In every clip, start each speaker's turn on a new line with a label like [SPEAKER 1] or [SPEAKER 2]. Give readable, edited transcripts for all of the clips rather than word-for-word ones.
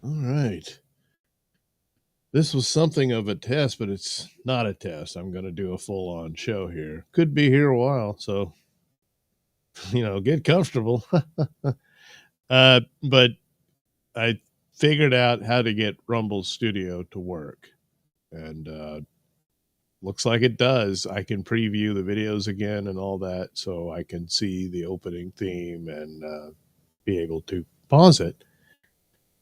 [SPEAKER 1] All right. This was something of a test, but it's not a test. I'm going to do a full on show here. Could be here a while. So, get comfortable. But I figured out how to get Rumble Studio to work. And looks like it does. I can preview the videos again and all that. So I can see the opening theme and be able to pause it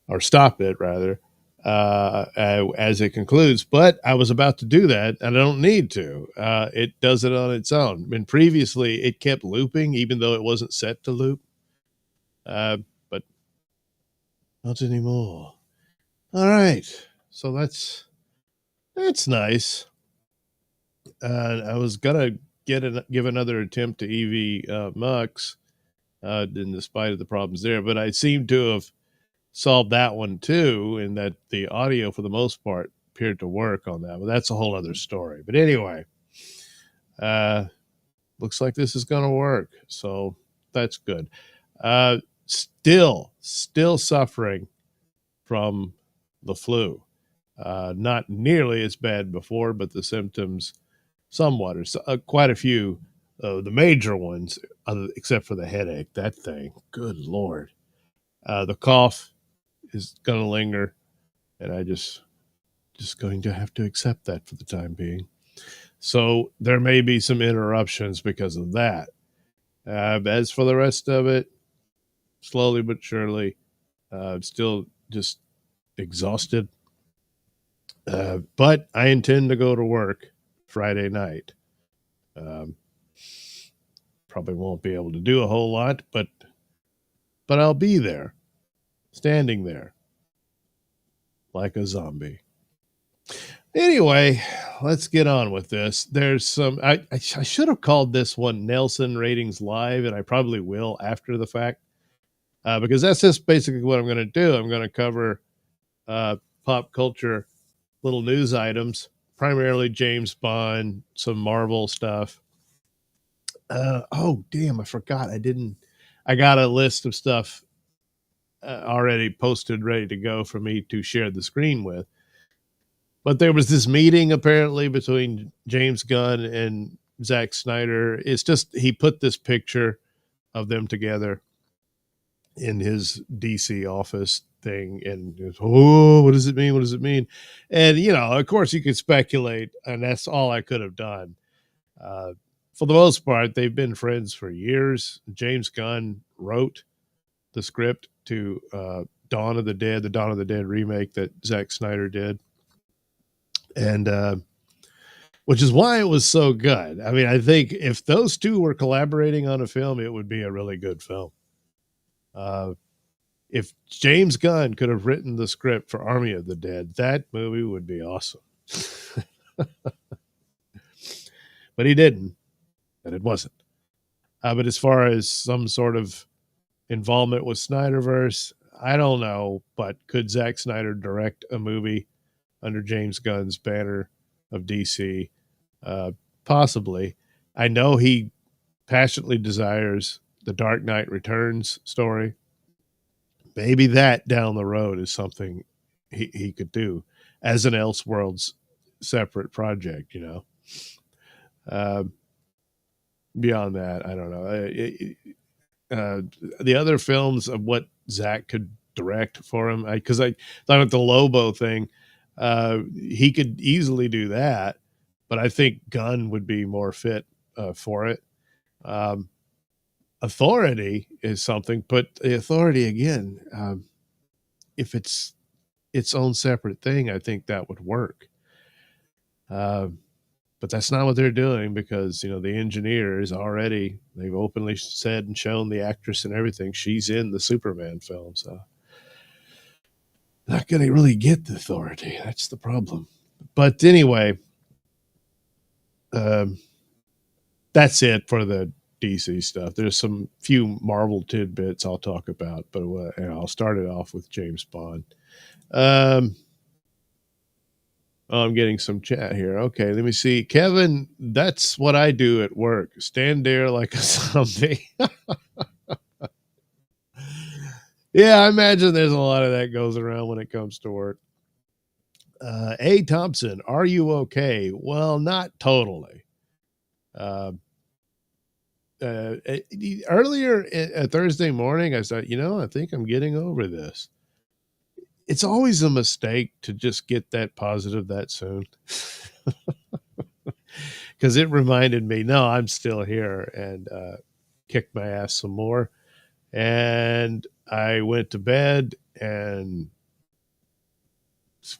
[SPEAKER 1] or stop it rather as it concludes. But I was about to do that, and I don't need to. It does it on its own. And previously, it kept looping, even though it wasn't set to loop. But not anymore. All right, so that's nice. I was gonna give another attempt to EV Mux, in spite of the problems there, but I seem to have solved that one too, in that the audio for the most part appeared to work on that. But that's a whole other story. But anyway, uh, looks like this is going to work, so that's good. Still suffering from the flu. Not nearly as bad before, but the symptoms somewhat, or quite a few. The major ones, except for the headache, that thing. Good Lord. The cough is going to linger, and I just going to have to accept that for the time being. So there may be some interruptions because of that. As for the rest of it, slowly but surely, still just exhausted. But I intend to go to work Friday night. Um, Probably won't be able to do a whole lot, but I'll be there, standing there like a zombie. Anyway, let's get on with this. There's some. I should have called this one Nailsin Ratings Live, and I probably will after the fact, because that's just basically what I'm going to do. I'm going to cover pop culture little news items, primarily James Bond, some Marvel stuff. Oh, damn, I forgot. I got a list of stuff already posted, ready to go for me to share the screen with. But there was this meeting apparently between James Gunn and Zack Snyder. It's just he put this picture of them together in his DC office thing, and was, oh, what does it mean? What does it mean? And of course, you could speculate, and that's all I could have done. For the most part, they've been friends for years. James Gunn wrote the script to Dawn of the Dead, the Dawn of the Dead remake that Zack Snyder did. And which is why it was so good. I mean, I think if those two were collaborating on a film, it would be a really good film. If James Gunn could have written the script for Army of the Dead, that movie would be awesome. But he didn't, and it wasn't. But as far as some sort of involvement with Snyderverse, I don't know. But could Zack Snyder direct a movie under James Gunn's banner of DC? Possibly. I know he passionately desires the Dark Knight Returns story. Maybe that down the road is something he could do as an Elseworlds separate project, beyond that, I don't know. The other films of what Zach could direct for him, because I thought of the Lobo thing, he could easily do that, but I think Gunn would be more fit for it. Authority is something, but the Authority again, if it's its own separate thing, I think that would work. But that's not what they're doing, because the engineers already, they've openly said and shown the actress and everything, she's in the Superman film, so not going to really get the Authority. That's the problem. But anyway, that's it for the DC stuff. There's some few Marvel tidbits I'll talk about, but I'll start it off with James Bond. I'm getting some chat here. Okay, let me see. Kevin, that's what I do at work. Stand there like a zombie. Yeah, I imagine there's a lot of that goes around when it comes to work. A. Thompson, are you okay? Well, not totally. Uh, uh, Earlier Thursday morning, I said, I think I'm getting over this. It's always a mistake to just get that positive that soon. Because it reminded me, no, I'm still here, and kicked my ass some more. And I went to bed, and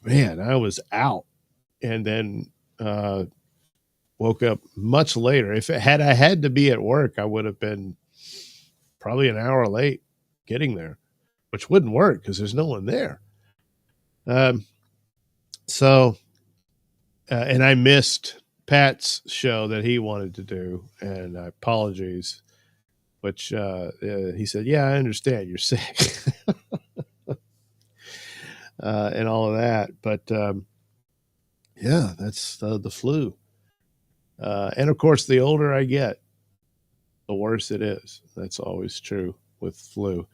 [SPEAKER 1] man, I was out. And then woke up much later. If it had I had to be at work, I would have been probably an hour late getting there, which wouldn't work because there's no one there. Um, so, and I missed Pat's show that he wanted to do, and apologies. Which he said, "Yeah, I understand you're sick," and all of that. But yeah, that's the flu. And of course, the older I get, the worse it is. That's always true with flu.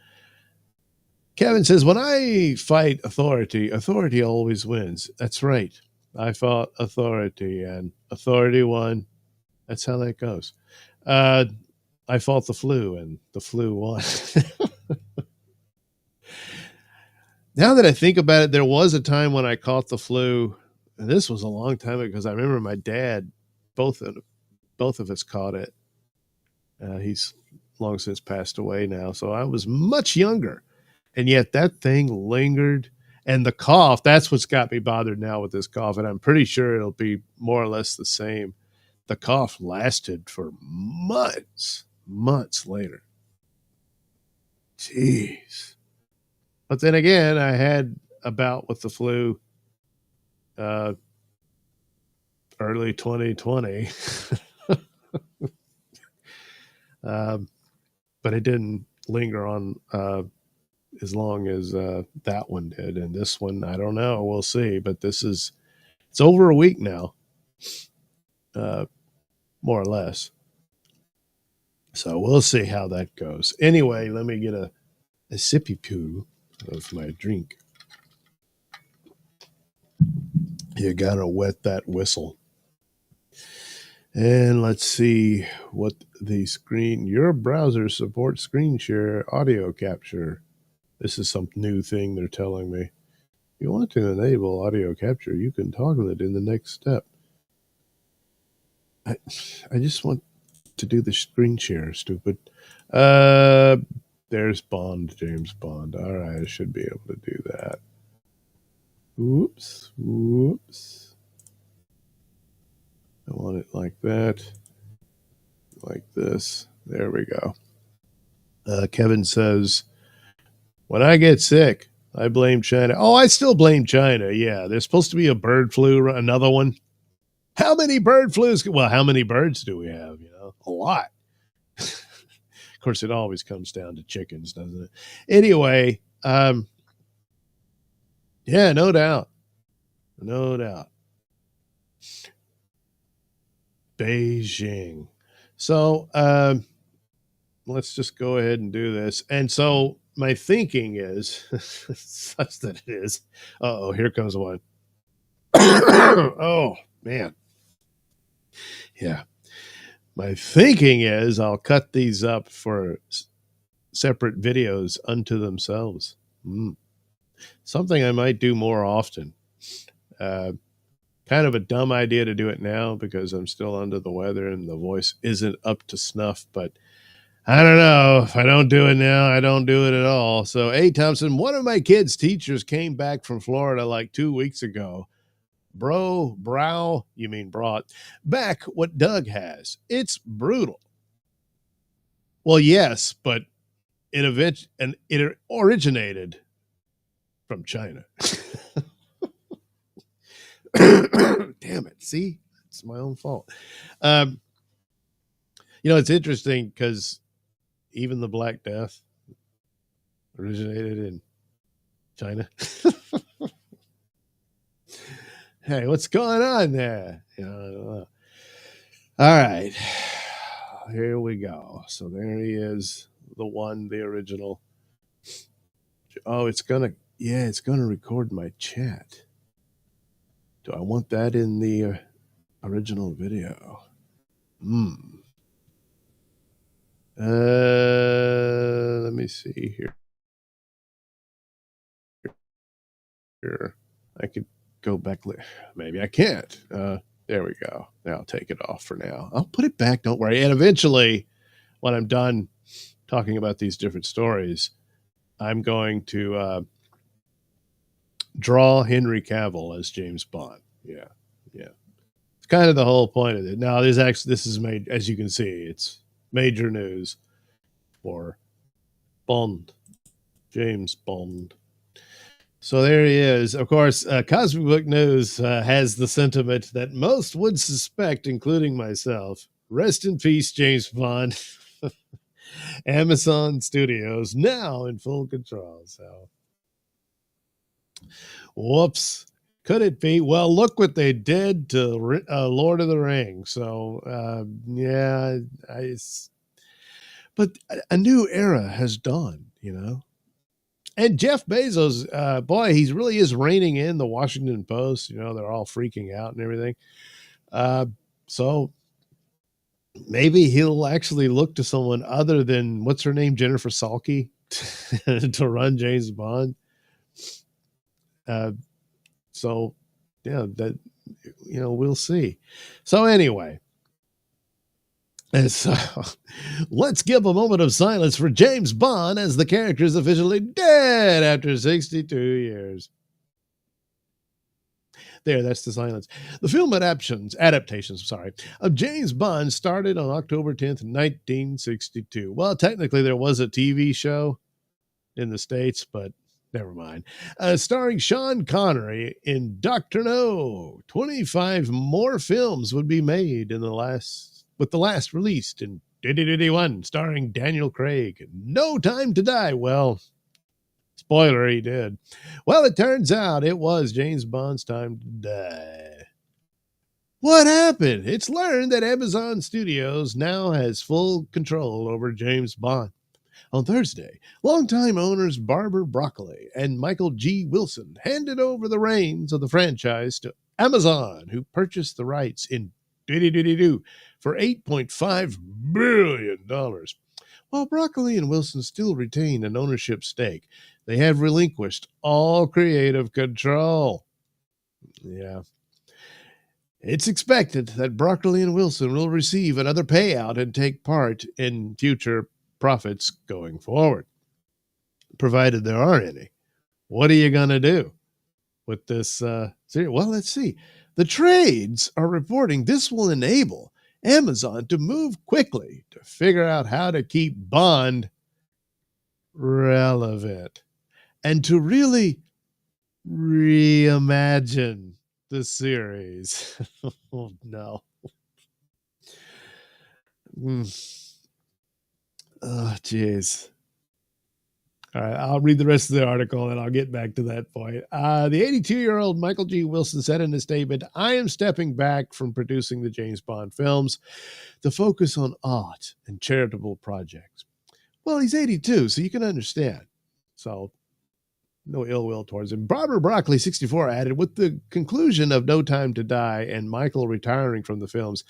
[SPEAKER 1] Kevin says, when I fight authority, authority always wins. That's right. I fought authority, and authority won. That's how that goes. Uh, I fought the flu, and the flu won. Now that I think about it, there was a time when I caught the flu. And this was a long time ago because I remember my dad, both of us caught it. He's long since passed away now. So I was much younger. And yet that thing lingered. And the cough, that's what's got me bothered now with this cough. And I'm pretty sure it'll be more or less the same. The cough lasted for months later. Jeez. But then again, I had a bout with the flu early 2020. But it didn't linger on as long as that one did. And this one, I don't know. We'll see. But it's over a week now, more or less. So we'll see how that goes. Anyway, let me get a sippy poo of my drink. You gotta wet that whistle. And let's see what your browser supports screen share audio capture. This is some new thing they're telling me. If you want to enable audio capture, you can toggle it in the next step. I just want to do the screen share, stupid. There's Bond, James Bond. All right, I should be able to do that. Whoops. I want it like that. Like this. There we go. Kevin says, when I get sick, I blame China. Oh, I still blame China. Yeah, there's supposed to be a bird flu, another one. How many bird flus? Well, how many birds do we have? A lot. Of course, it always comes down to chickens, doesn't it? Anyway, yeah, no doubt. Beijing. So let's just go ahead and do this. And so my thinking is such that it is. Oh, here comes one. Oh, man. Yeah. My thinking is I'll cut these up for separate videos unto themselves. Something I might do more often. Kind of a dumb idea to do it now because I'm still under the weather and the voice isn't up to snuff, but I don't know. If I don't do it now, I don't do it at all. So, A. Thompson, one of my kids' teachers came back from Florida like 2 weeks ago. You mean brought back what Doug has. It's brutal. Well, yes, but it originated from China. Damn it. See, it's my own fault. It's interesting because even the Black Death originated in China. Hey, what's going on there? I don't know. All right. Here we go. So there he is, the original. Oh, it's gonna record my chat. Do I want that in the original video? Let me see here. I could go back. Maybe I can't. There we go. Now I'll take it off for now. I'll put it back. Don't worry. And eventually, when I'm done talking about these different stories, I'm going to draw Henry Cavill as James Bond. Yeah. It's kind of the whole point of it. Now, this is made, as you can see, it's major news for Bond, James Bond. So there he is. Of course, Cosmic Book News has the sentiment that most would suspect, including myself. Rest in peace, James Bond. Amazon Studios now in full control. So, whoops. Could it be? Well, look what they did to Lord of the Rings. So, yeah, but a new era has dawned, you know. And Jeff Bezos, boy, he really is reining in the Washington Post. You know, they're all freaking out and everything. So maybe he'll actually look to someone other than, what's her name, Jennifer Salke, to run James Bond. So, yeah, that, you know, we'll see. So anyway, and so let's give a moment of silence for James Bond as the character is officially dead after 62 years. There, that's the silence. The film adaptations, of James Bond started on October 10th, 1962. Well, technically there was a TV show in the States, but never mind. Starring Sean Connery in Dr. No. 25 more films would be made with the last released in 2021, starring Daniel Craig. No Time to Die. Well, spoiler, he did. Well, it turns out it was James Bond's time to die. What happened? It's learned that Amazon Studios now has full control over James Bond. On Thursday, longtime owners Barbara Broccoli and Michael G. Wilson handed over the reins of the franchise to Amazon, who purchased the rights in 2022 for $8.5 billion. While Broccoli and Wilson still retain an ownership stake, they have relinquished all creative control. Yeah. It's expected that Broccoli and Wilson will receive another payout and take part in future profits going forward, provided there are any. What are you going to do with this series? Well, let's see. The trades are reporting this will enable Amazon to move quickly to figure out how to keep Bond relevant and to really reimagine the series. Oh, no. Oh, jeez. All right, I'll read the rest of the article and I'll get back to that point. The 82-year-old Michael G. Wilson said in a statement, "I am stepping back from producing the James Bond films to focus on art and charitable projects." Well, he's 82, so you can understand. So, no ill will towards him. Barbara Broccoli, 64, added, "With the conclusion of No Time to Die and Michael retiring from the films,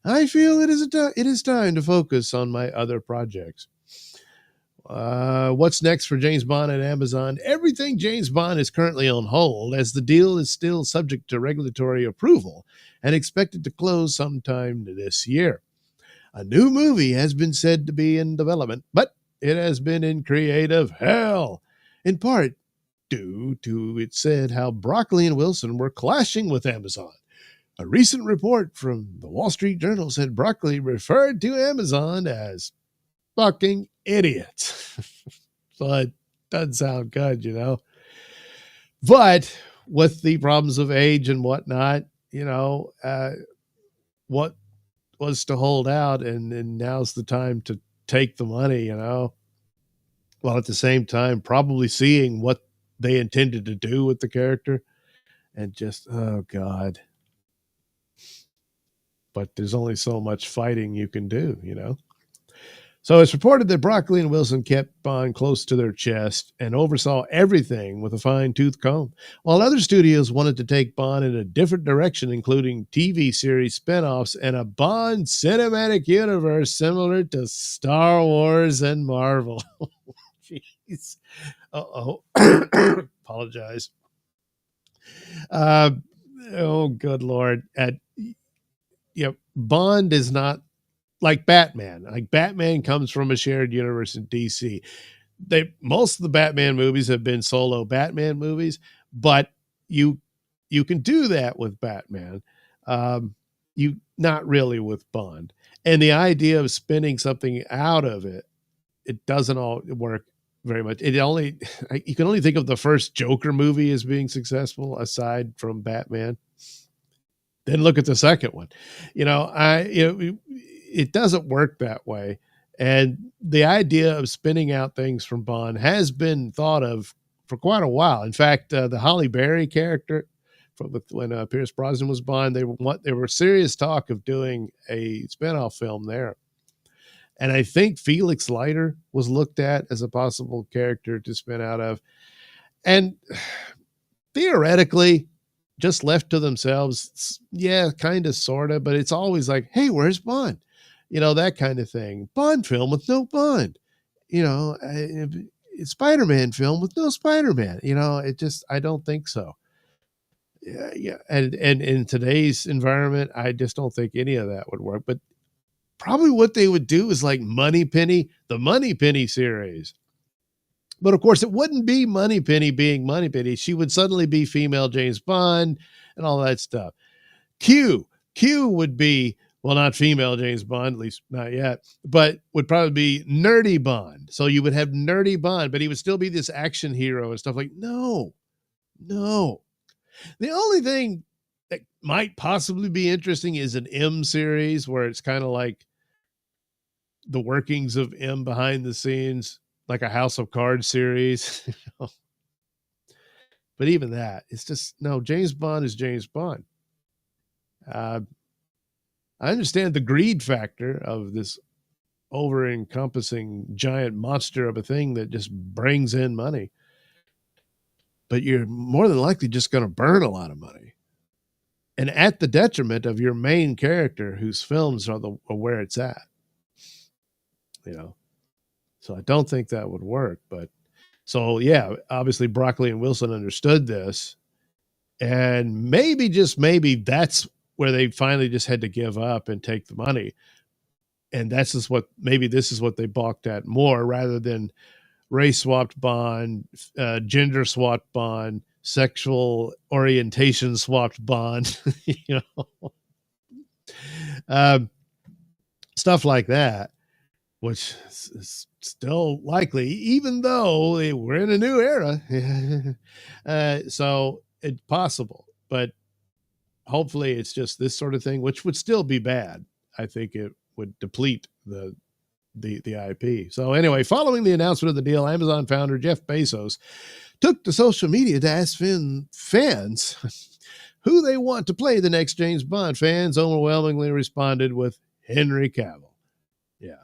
[SPEAKER 1] I feel it is time to focus on my other projects." What's next for James Bond at Amazon? Everything James Bond is currently on hold, as the deal is still subject to regulatory approval and expected to close sometime this year. A new movie has been said to be in development, but it has been in creative hell, in part due to, it said, how Broccoli and Wilson were clashing with Amazon. A recent report from the Wall Street Journal said Broccoli referred to Amazon as fucking idiots. So it doesn't sound good, you know. But with the problems of age and whatnot, you know, what was to hold out, and now's the time to take the money, you know, while at the same time probably seeing what they intended to do with the character and just, oh God. But there's only so much fighting you can do, you know. So it's reported that Broccoli and Wilson kept Bond close to their chest and oversaw everything with a fine-tooth comb, while other studios wanted to take Bond in a different direction, including TV series spinoffs and a Bond cinematic universe similar to Star Wars and Marvel. Jeez. Uh-oh. Apologize. Oh, good Lord. Bond is not like Batman. Like Batman comes from a shared universe in DC. Most of the Batman movies have been solo Batman movies, but you can do that with Batman. You not really with Bond. And the idea of spinning something out of it doesn't all work very much. You can only think of the first Joker movie as being successful aside from Batman. Then look at the second one. It doesn't work that way. And the idea of spinning out things from Bond has been thought of for quite a while. In fact, the Halle Berry character when Pierce Brosnan was Bond, there were serious talk of doing a spinoff film there. And I think Felix Leiter was looked at as a possible character to spin out of. And theoretically, just left to themselves, yeah, kind of, sort of, but it's always like, hey, where's Bond? That kind of thing. Bond film with no Bond. Spider-Man film with no Spider-Man. I don't think so. Yeah. And in today's environment, I just don't think any of that would work. But probably what they would do is like Moneypenny, the Moneypenny series. But of course, it wouldn't be Moneypenny being Moneypenny. She would suddenly be female James Bond and all that stuff. Q would be, well, not female James Bond, at least not yet, but would probably be nerdy Bond. So you would have nerdy Bond, but he would still be this action hero and stuff like, no. The only thing that might possibly be interesting is an M series where it's kind of like the workings of M behind the scenes, like a House of Cards series. But even that, it's just, no, James Bond is James Bond. I understand the greed factor of this over-encompassing giant monster of a thing that just brings in money. But you're more than likely just going to burn a lot of money. And at the detriment of your main character whose films are where it's at. So I don't think that would work. But so, yeah, obviously Broccoli and Wilson understood this. And maybe, just maybe, that's where they finally just had to give up and take the money. And this is what they balked at more, rather than race swapped Bond, gender swapped Bond, sexual orientation swapped Bond, stuff like that, which is still likely, even though we're in a new era. So it's possible, but hopefully it's just this sort of thing, which would still be bad. I think it would deplete the IP. So anyway, following the announcement of the deal, Amazon founder Jeff Bezos took to social media to ask fans who they want to play the next James Bond. Fans overwhelmingly responded with Henry Cavill. Yeah,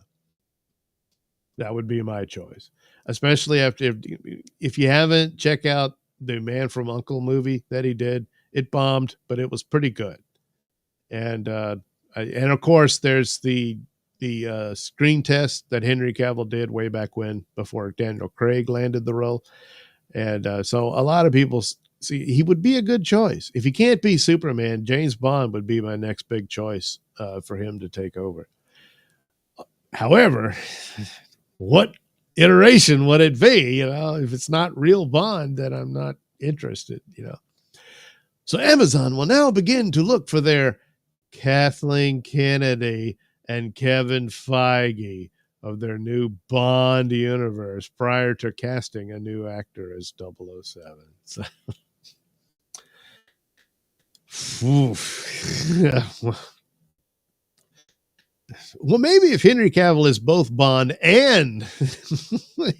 [SPEAKER 1] that would be my choice, especially if you haven't, check out the Man from U.N.C.L.E. movie that he did. It bombed, but it was pretty good. And of course, there's the screen test that Henry Cavill did way back when, before Daniel Craig landed the role. And so a lot of people see he would be a good choice. If he can't be Superman, James Bond would be my next big choice for him to take over. However, what iteration would it be? If it's not real Bond, then I'm not interested, So Amazon will now begin to look for their Kathleen Kennedy and Kevin Feige of their new Bond universe prior to casting a new actor as 007. So, well, maybe if Henry Cavill is both Bond and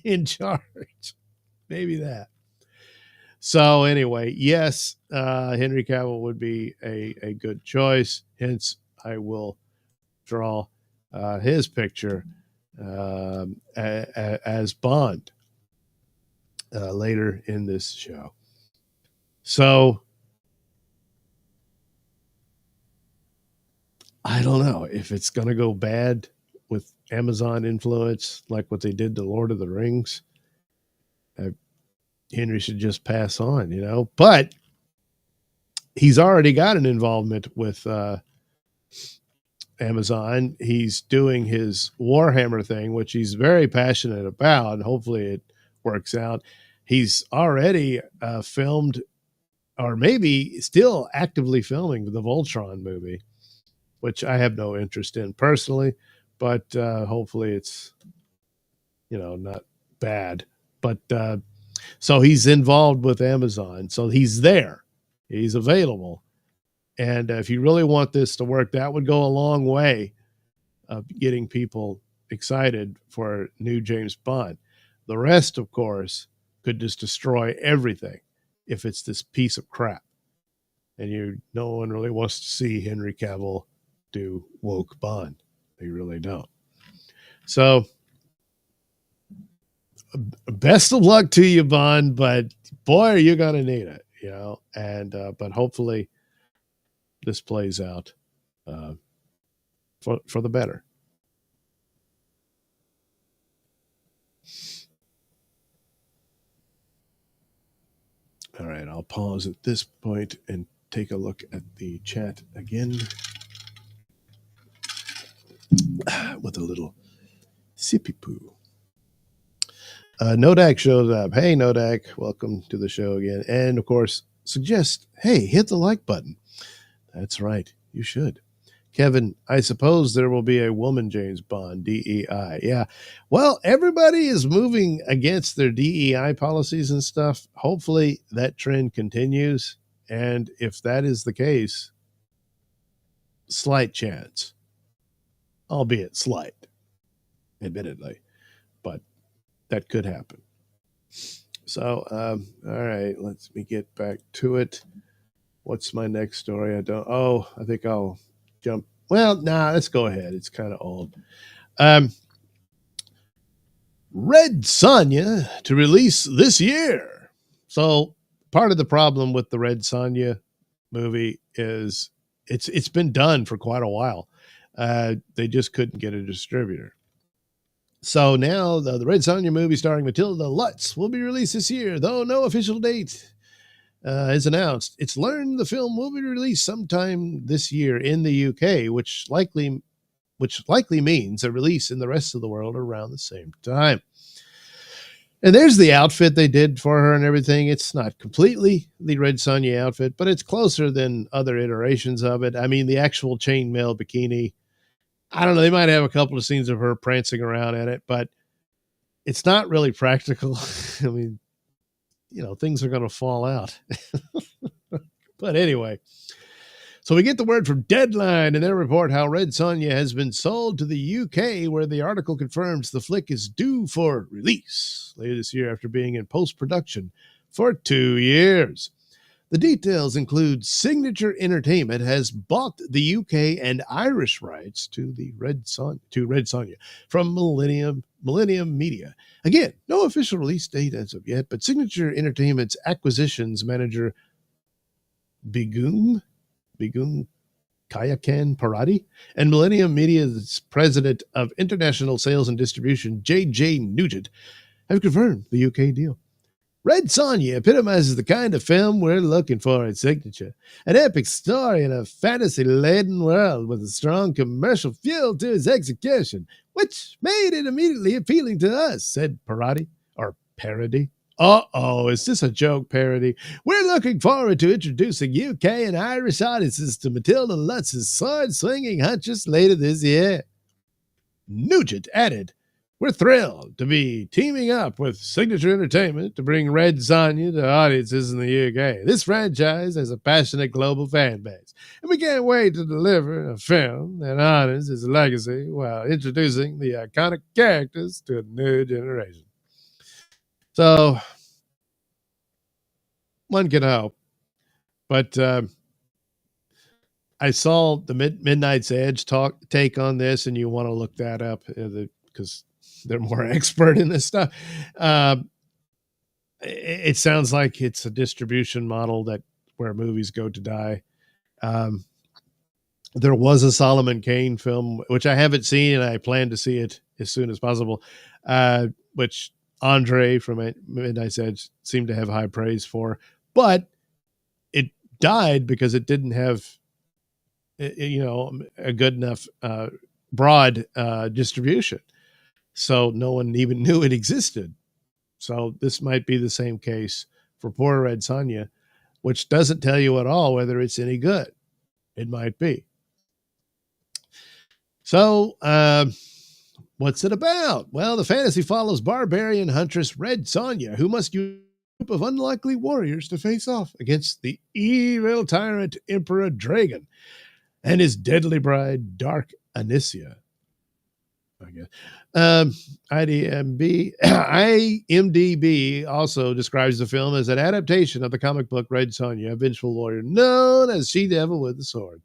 [SPEAKER 1] in charge, maybe that. So anyway, yes, Henry Cavill would be a good choice. Hence, I will draw his picture as Bond later in this show. So I don't know if it's going to go bad with Amazon influence, like what they did to Lord of the Rings. Henry should just pass on, you know. But he's already got an involvement with Amazon. He's doing his Warhammer thing, which he's very passionate about, and hopefully it works out. He's already filmed, or maybe still actively filming, the Voltron movie, which I have no interest in personally, but hopefully it's, you know, not bad. But so he's involved with Amazon. So he's there. He's available. And if you really want this to work, that would go a long way of getting people excited for new James Bond. The rest, of course, could just destroy everything if it's this piece of crap. And no one really wants to see Henry Cavill do woke Bond. They really don't. So best of luck to you, Bond, but boy, are you going to need it, you know. And but hopefully this plays out for the better. All right, I'll pause at this point and take a look at the chat again with a little sippy poo. Nodak shows up. Hey, Nodak, welcome to the show again. And of course, suggest, hey, hit the like button. That's right, you should. Kevin, I suppose there will be a woman James Bond, DEI. Yeah. Well, everybody is moving against their DEI policies and stuff. Hopefully that trend continues. And if that is the case, slight chance, albeit slight, admittedly, but that could happen. So, all right, let me get back to it. What's my next story? I think I'll jump. Well, let's go ahead. It's kind of old. Red Sonja to release this year. So part of the problem with the Red Sonja movie is it's been done for quite a while. They just couldn't get a distributor. So now the Red Sonja movie starring Matilda Lutz will be released this year, though no official date is announced. It's learned the film will be released sometime this year in the UK, which likely means a release in the rest of the world around the same time. And there's the outfit they did for her and everything. It's not completely the Red Sonja outfit, but it's closer than other iterations of it. I mean, the actual chainmail bikini, I don't know, they might have a couple of scenes of her prancing around in it, but it's not really practical. I mean, you know, things are going to fall out. But anyway, so we get the word from Deadline and their report how Red Sonja has been sold to the UK, where the article confirms the flick is due for release later this year after being in post-production for 2 years. The details include Signature Entertainment has bought the UK and Irish rights to Red Sonja from Millennium Media. Again, no official release date as of yet, but Signature Entertainment's acquisitions manager Bigun Kayakan Parati and Millennium Media's president of international sales and distribution, J.J. Nugent, have confirmed the UK deal. Red Sonja epitomizes the kind of film we're looking for at Signature. An epic story in a fantasy-laden world with a strong commercial feel to its execution, which made it immediately appealing to us, said Parati, or Parody. Uh-oh, is this a joke parody? We're looking forward to introducing UK and Irish audiences to Matilda Lutz's sword-swinging huntress later this year. Nugent added, we're thrilled to be teaming up with Signature Entertainment to bring Red Sonja to audiences in the UK. This franchise has a passionate global fan base, and we can't wait to deliver a film that honors its legacy while introducing the iconic characters to a new generation. So, one can hope. But I saw the Midnight's Edge take on this, and you want to look that up. The because they're more expert in this stuff. It sounds like it's a distribution model that where movies go to die. There was a Solomon Kane film, which I haven't seen, and I plan to see it as soon as possible, which Andre from Midnight Edge seemed to have high praise for, but it died because it didn't have, a good enough broad distribution. So no one even knew it existed. So this might be the same case for Poor Red Sonja, which doesn't tell you at all whether it's any good. It might be. So, what's it about? Well, the fantasy follows barbarian huntress Red Sonja, who must use a group of unlikely warriors to face off against the evil tyrant Emperor Dragon and his deadly bride, Dark Anicia. I guess. IMDb also describes the film as an adaptation of the comic book Red Sonja, a vengeful warrior known as She-Devil with the Sword.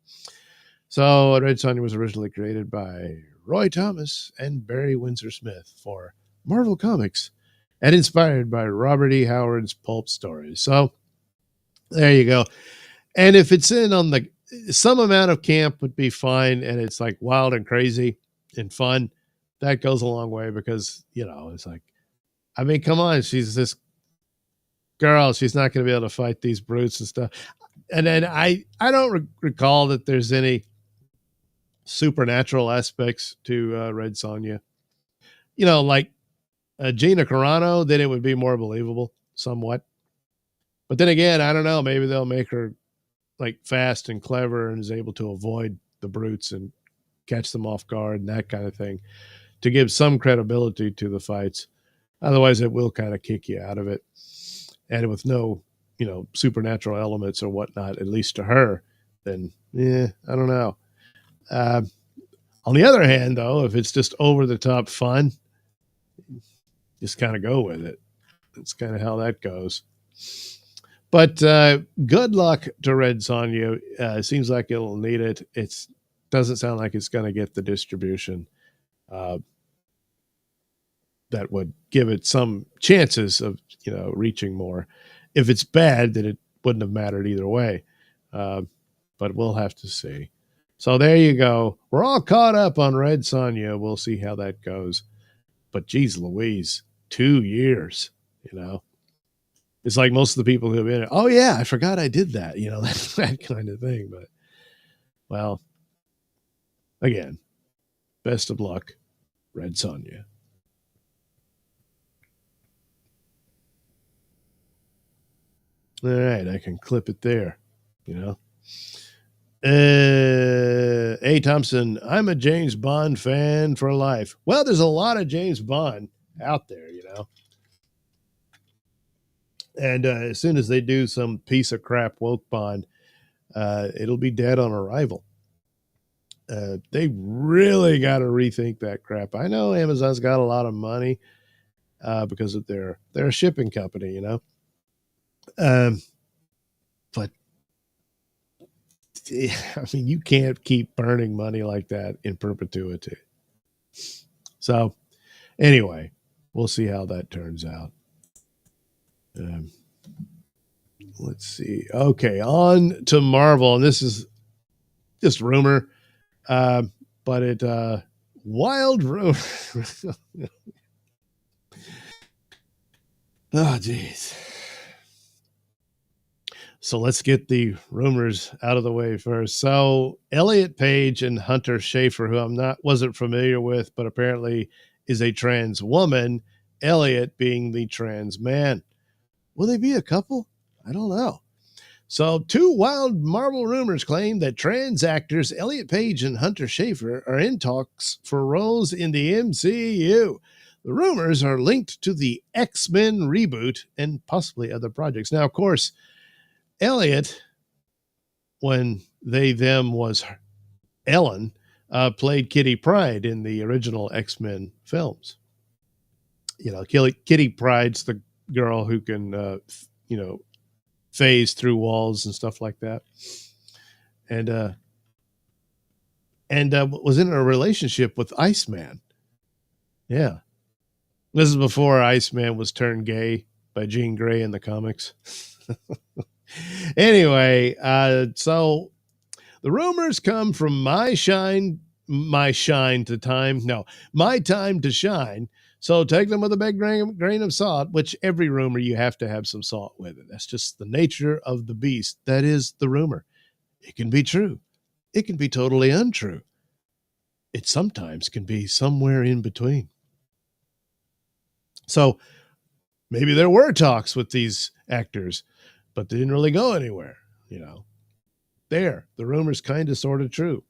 [SPEAKER 1] So Red Sonja was originally created by Roy Thomas and Barry Windsor Smith for Marvel Comics and inspired by Robert E. Howard's pulp stories. So there you go. And if it's in on some amount of camp would be fine, and it's like wild and crazy and fun, that goes a long way because, it's like, I mean, come on, she's this girl. She's not going to be able to fight these brutes and stuff. And then I don't recall that there's any supernatural aspects to Red Sonja. Like Gina Carano, then it would be more believable somewhat. But then again, I don't know. Maybe they'll make her like fast and clever and is able to avoid the brutes and catch them off guard and that kind of thing to give some credibility to the fights. Otherwise, it will kind of kick you out of it. And with no, supernatural elements or whatnot, at least to her, then, I don't know. On the other hand, though, if it's just over-the-top fun, just kind of go with it. That's kind of how that goes. But good luck to Red Sonja. It seems like it'll need it. It doesn't sound like it's going to get the distribution that would give it some chances of, reaching more. If it's bad, then it wouldn't have mattered either way. But we'll have to see. So there you go. We're all caught up on Red Sonja. We'll see how that goes. But geez Louise, 2 years, It's like most of the people who have been, oh yeah, I forgot I did that, that kind of thing. But, well, again, best of luck, Red Sonja. All right, I can clip it there, A. Thompson, I'm a James Bond fan for life. Well, there's a lot of James Bond out there, And as soon as they do some piece of crap woke Bond, it'll be dead on arrival. They really got to rethink that crap. I know Amazon's got a lot of money because of they're a shipping company, but I mean, you can't keep burning money like that in perpetuity. So anyway, we'll see how that turns out. Let's see. Okay, on to Marvel. And this is just rumor, but it wild rumor. Oh, geez. So let's get the rumors out of the way first. So Elliot Page and Hunter Schafer, who wasn't familiar with, but apparently is a trans woman, Elliot being the trans man. Will they be a couple? I don't know. So 2 wild Marvel rumors claim that trans actors Elliot Page and Hunter Schafer are in talks for roles in the MCU. The rumors are linked to the X-Men reboot and possibly other projects. Now, of course, Elliot, when them was Ellen, played Kitty Pryde in the original X-Men films. Kitty Pryde's the girl who can, phase through walls and stuff like that. And was in a relationship with Iceman. Yeah. This is before Iceman was turned gay by Jean Grey in the comics. Anyway, so the rumors come from my shine to time. No, my time to shine. So take them with a big grain of salt, which every rumor you have to have some salt with it. That's just the nature of the beast. That is the rumor. It can be true. It can be totally untrue. It sometimes can be somewhere in between. So maybe there were talks with these actors, but they didn't really go anywhere, you know. There, the rumor's kind of sort of true.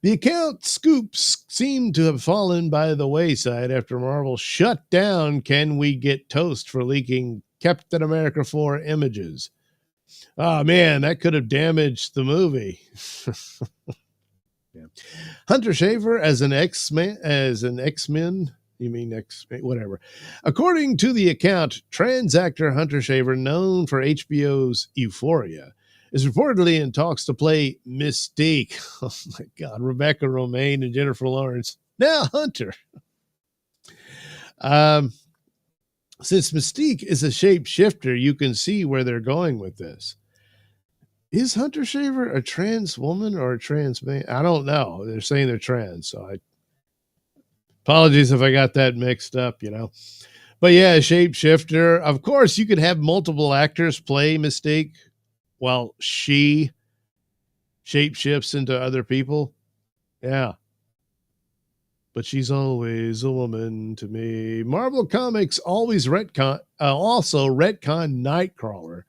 [SPEAKER 1] The account scoops seem to have fallen by the wayside after Marvel shut down Can We Get Toast for leaking Captain America 4 images. Oh man, that could have damaged the movie. Yeah. Hunter Schafer as an X-Men. You mean X, whatever. According to the account, trans actor Hunter Schafer, known for HBO's Euphoria, is reportedly in talks to play Mystique. Oh my God, Rebecca Romaine and Jennifer Lawrence. Now Hunter. Um, since Mystique is a shapeshifter, you can see where they're going with this. Is Hunter Schafer a trans woman or a trans man? I don't know. They're saying they're trans, so I apologies if I got that mixed up, you know. But yeah, shapeshifter. Of course, you could have multiple actors play Mystique while she shapeshifts into other people. Yeah. But she's always a woman to me. Marvel Comics always also retcon Nightcrawler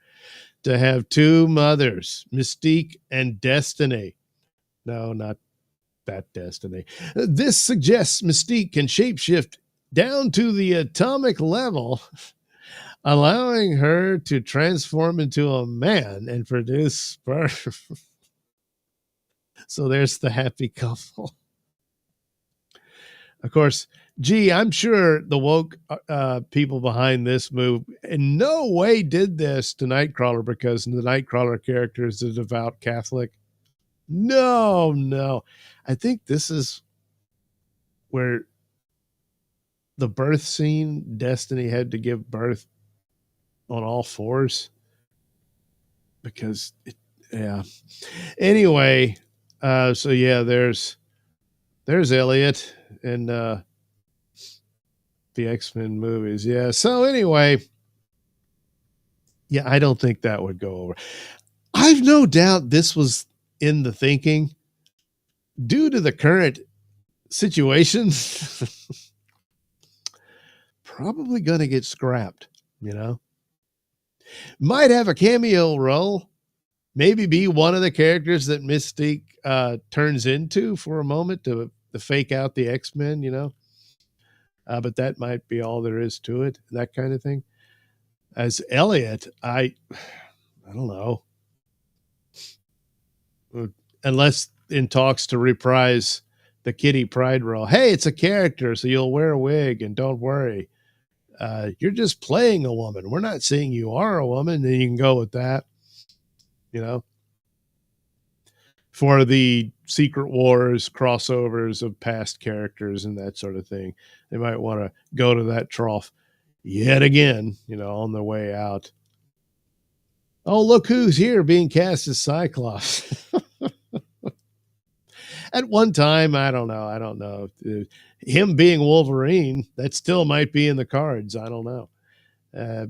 [SPEAKER 1] to have two mothers, Mystique and Destiny. No, not that Destiny. This suggests Mystique can shapeshift down to the atomic level, allowing her to transform into a man and produce sperm. So there's the happy couple. Of course, gee, I'm sure the woke people behind this move in no way did this to Nightcrawler because the Nightcrawler character is a devout Catholic. No, no. I think this is where the birth scene, Destiny had to give birth on all fours because, yeah. Anyway, so yeah, there's Elliot and the X-Men movies. Yeah. So anyway, yeah, I don't think that would go over. I've no doubt this was in the thinking due to the current situation. Probably going to get scrapped, you know. Might have a cameo role, maybe be one of the characters that Mystique turns into for a moment to fake out the X-Men, you know. But that might be all there is to it, that kind of thing. As Elliot, I don't know. Unless in talks to reprise the Kitty Pryde role. Hey, it's a character, so you'll wear a wig and don't worry. You're just playing a woman. We're not saying you are a woman. Then you can go with that, you know, for the Secret Wars crossovers of past characters and that sort of thing. They might want to go to that trough yet again, you know, on their way out. Oh, look who's here being cast as Cyclops. At one time, I don't know. Him being Wolverine, that still might be in the cards. I don't know.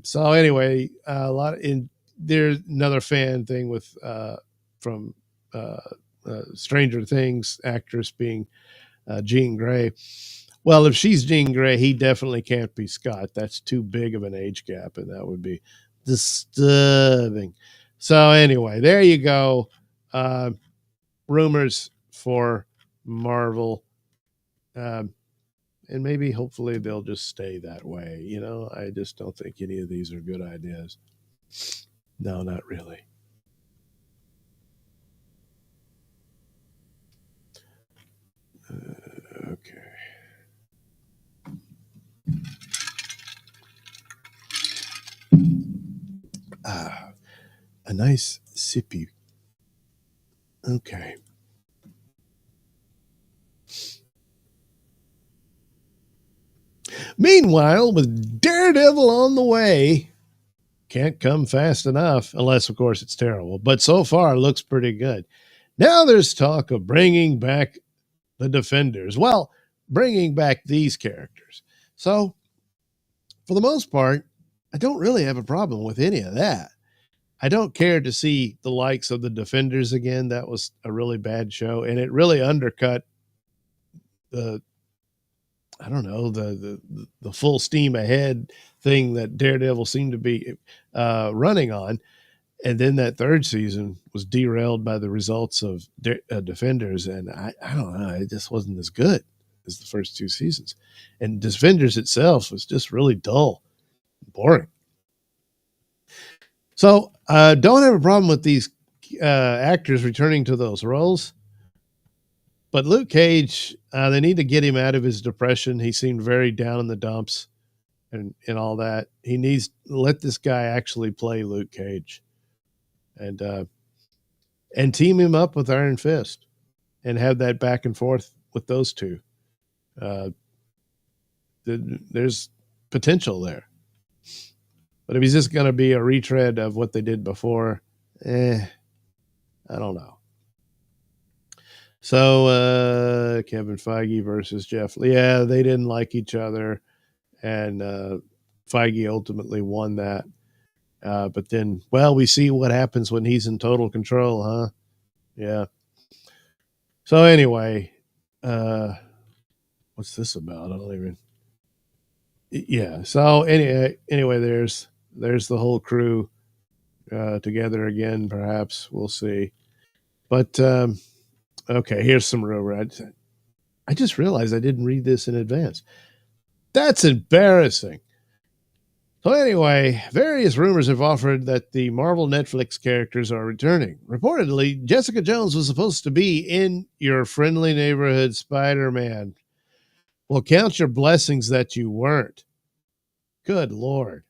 [SPEAKER 1] So anyway, a lot in there's another fan thing with from Stranger Things actress being Jean Grey. Well, if she's Jean Grey, he definitely can't be Scott. That's too big of an age gap, and that would be disturbing. So anyway, there you go. Rumors for Marvel. And maybe hopefully they'll just stay that way. You know, I just don't think any of these are good ideas. No, not really. Okay. Ah, a nice sippy. Okay. Meanwhile, with Daredevil on the way, can't come fast enough, unless, of course, it's terrible. But so far, it looks pretty good. Now there's talk of bringing back the Defenders. Well, bringing back these characters. So, for the most part, I don't really have a problem with any of that. I don't care to see the likes of the Defenders again. That was a really bad show, and it really undercut the, I don't know, the full steam ahead thing that Daredevil seemed to be running on. And then that third season was derailed by the results of Defenders, and I don't know, it just wasn't as good as the first two seasons. And Defenders itself was just really dull, boring. So don't have a problem with these actors returning to those roles. But Luke Cage, they need to get him out of his depression. He seemed very down in the dumps and all that. He needs to let this guy actually play Luke Cage and team him up with Iron Fist and have that back and forth with those two. There's potential there. But if he's just going to be a retread of what they did before, I don't know. So Kevin Feige versus Jeff. Yeah, they didn't like each other, and Feige ultimately won that. But then, well, we see what happens when he's in total control, huh? Yeah. So anyway, what's this about? I don't even. Yeah. So anyway, there's the whole crew together again. Perhaps we'll see. But okay, here's some rumor. I just realized I didn't read this in advance. That's embarrassing. So anyway, various rumors have offered that the Marvel Netflix characters are returning. Reportedly, Jessica Jones was supposed to be in Your Friendly Neighborhood Spider-Man. Well, count your blessings that you weren't. Good Lord.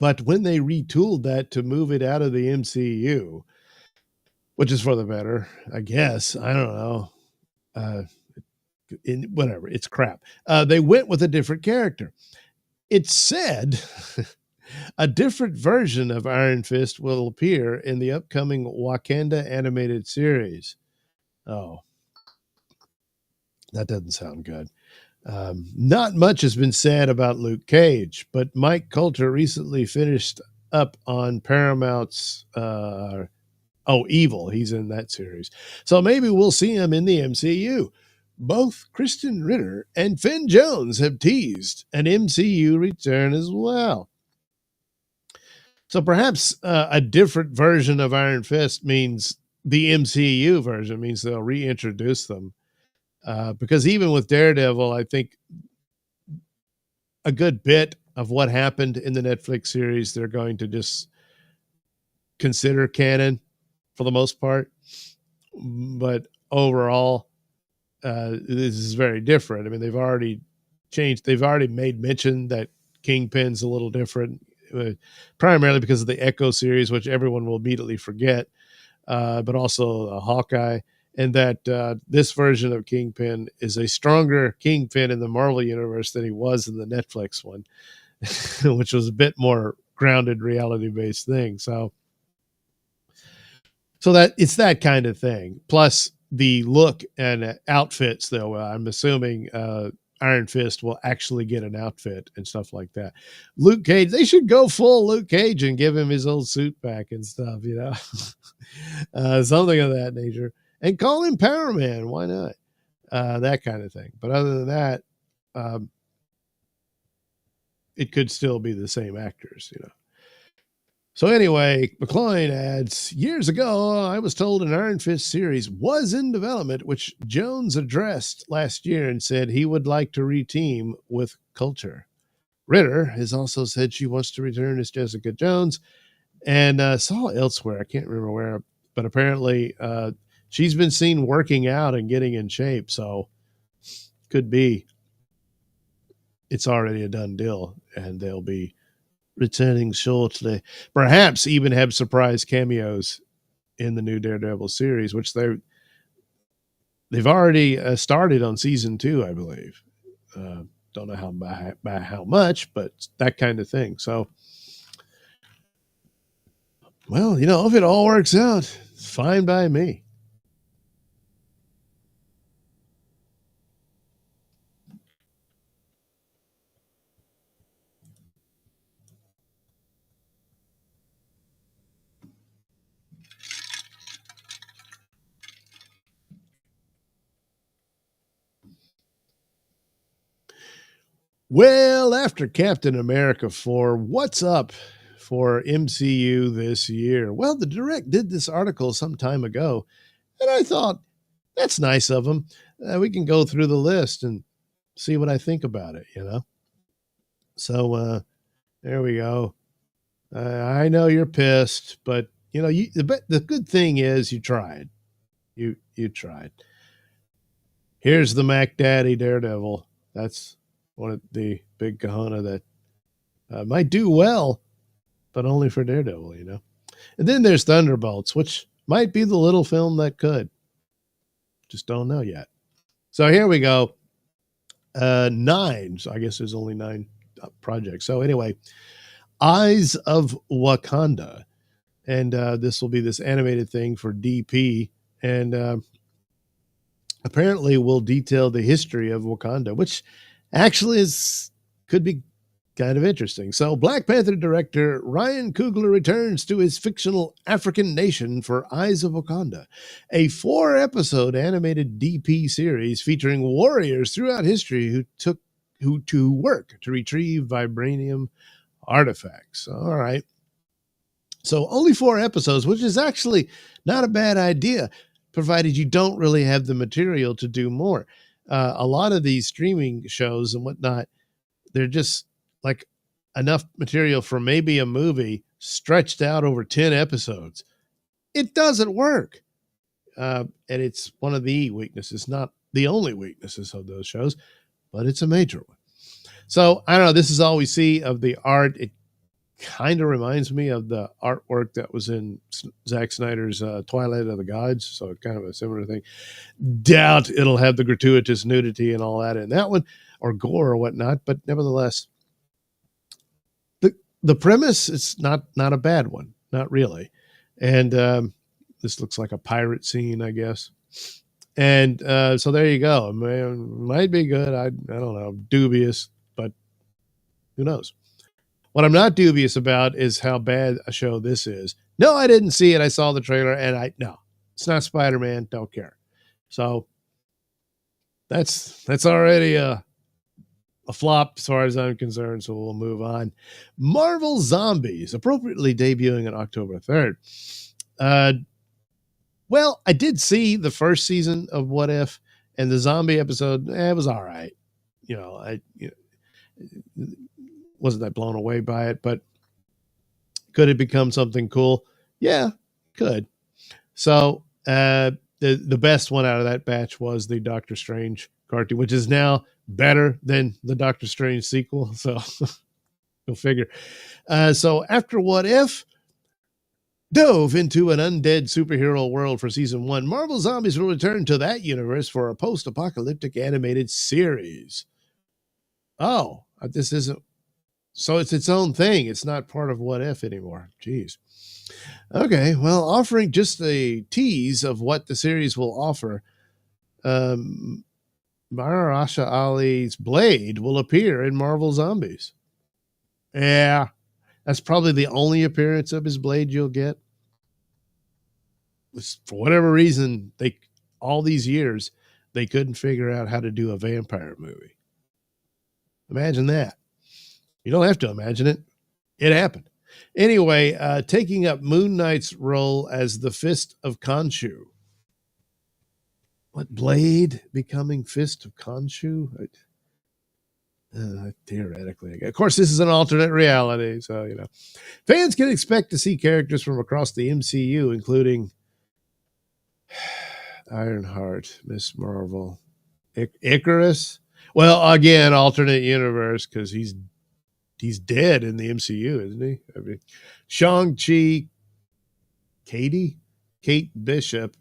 [SPEAKER 1] But when they retooled that to move it out of the MCU, which is for the better, I guess, I don't know. Whatever, it's crap. They went with a different character. It's said a different version of Iron Fist will appear in the upcoming Wakanda animated series. Oh, that doesn't sound good. Not much has been said about Luke Cage, but Mike Coulter recently finished up on Paramount's Evil. He's in that series. So maybe we'll see him in the MCU. Both Kristen Ritter and Finn Jones have teased an MCU return as well. So perhaps a different version of Iron Fist means the MCU version means they'll reintroduce them. Because even with Daredevil, I think a good bit of what happened in the Netflix series, they're going to just consider canon for the most part. But overall, this is very different. I mean, they've already changed. They've already made mention that Kingpin's a little different, primarily because of the Echo series, which everyone will immediately forget, but also Hawkeye, and that this version of Kingpin is a stronger Kingpin in the Marvel universe than he was in the Netflix one, which was a bit more grounded, reality-based thing. So that it's that kind of thing. Plus the look and outfits, though. I'm assuming Iron Fist will actually get an outfit and stuff like that. Luke Cage, they should go full Luke Cage and give him his old suit back and stuff, something of that nature. And call him Power Man. Why not? That kind of thing. But other than that, it could still be the same actors, So anyway, McCloyne adds, years ago, I was told an Iron Fist series was in development, which Jones addressed last year and said he would like to reteam with Coulter. Ritter has also said she wants to return as Jessica Jones and saw elsewhere. I can't remember where, but apparently she's been seen working out and getting in shape. So could be it's already a done deal and they'll be returning shortly. Perhaps even have surprise cameos in the new Daredevil series, which they've already started on season 2, I believe. Don't know how by how much, but that kind of thing. So, well, if it all works out, it's fine by me. Well, after Captain America 4, what's up for MCU this year? Well, the Direct did this article some time ago, and I thought, that's nice of them. We can go through the list and see what I think about it. So there we go. I know you're pissed, but the good thing is you tried. You tried. Here's the Mac Daddy Daredevil. That's one of the big kahuna that might do well, but only for Daredevil. And then there's Thunderbolts, which might be the little film that could. Just don't know yet. So here we go. 9. So I guess there's only 9 projects. So anyway, Eyes of Wakanda. And this will be this animated thing for DP. And apparently will detail the history of Wakanda, which actually could be kind of interesting. So Black Panther director Ryan Coogler returns to his fictional African nation for Eyes of Wakanda, a 4-episode animated DP series featuring warriors throughout history who to work to retrieve vibranium artifacts. All right. So only 4 episodes, which is actually not a bad idea, provided you don't really have the material to do more. A lot of these streaming shows and whatnot, they're just like enough material for maybe a movie stretched out over 10 episodes. It doesn't work. And it's one of the weaknesses, not the only weaknesses of those shows, but it's a major one. So I don't know. This is all we see of the art. It kind of reminds me of the artwork that was in Zack Snyder's Twilight of the Gods. So kind of a similar thing. Doubt it'll have the gratuitous nudity and all that in that one, or gore or whatnot. But nevertheless, the premise is not a bad one, not really. And this looks like a pirate scene, I guess. And so there you go. Might be good. I don't know. Dubious, but who knows? What I'm not dubious about is how bad a show this is. No, I didn't see it. I saw the trailer, and no, it's not Spider-Man. Don't care. So that's already a flop as far as I'm concerned. So we'll move on. Marvel Zombies, appropriately debuting on October 3rd. Well, I did see the first season of What If, and the zombie episode. It was all right. Wasn't that blown away by it, but could it become something cool? Yeah, could. So the best one out of that batch was the Doctor Strange cartoon, which is now better than the Doctor Strange sequel. So go figure. So after What If dove into an undead superhero world for season 1, Marvel Zombies will return to that universe for a post-apocalyptic animated series. Oh, this isn't. So it's its own thing. It's not part of What If anymore. Jeez. Okay, well, offering just a tease of what the series will offer, Mahershala Ali's Blade will appear in Marvel Zombies. Yeah, that's probably the only appearance of his Blade you'll get. For whatever reason, all these years, they couldn't figure out how to do a vampire movie. Imagine that. You don't have to imagine it. It happened. Anyway, taking up Moon Knight's role as the Fist of Khonshu. What, Blade becoming Fist of Khonshu? Theoretically. Of course, this is an alternate reality, so, Fans can expect to see characters from across the MCU, including Ironheart, Miss Marvel, Icarus. Well, again, alternate universe, because he's dead in the MCU, isn't he? I mean, Shang-Chi, Kate Bishop,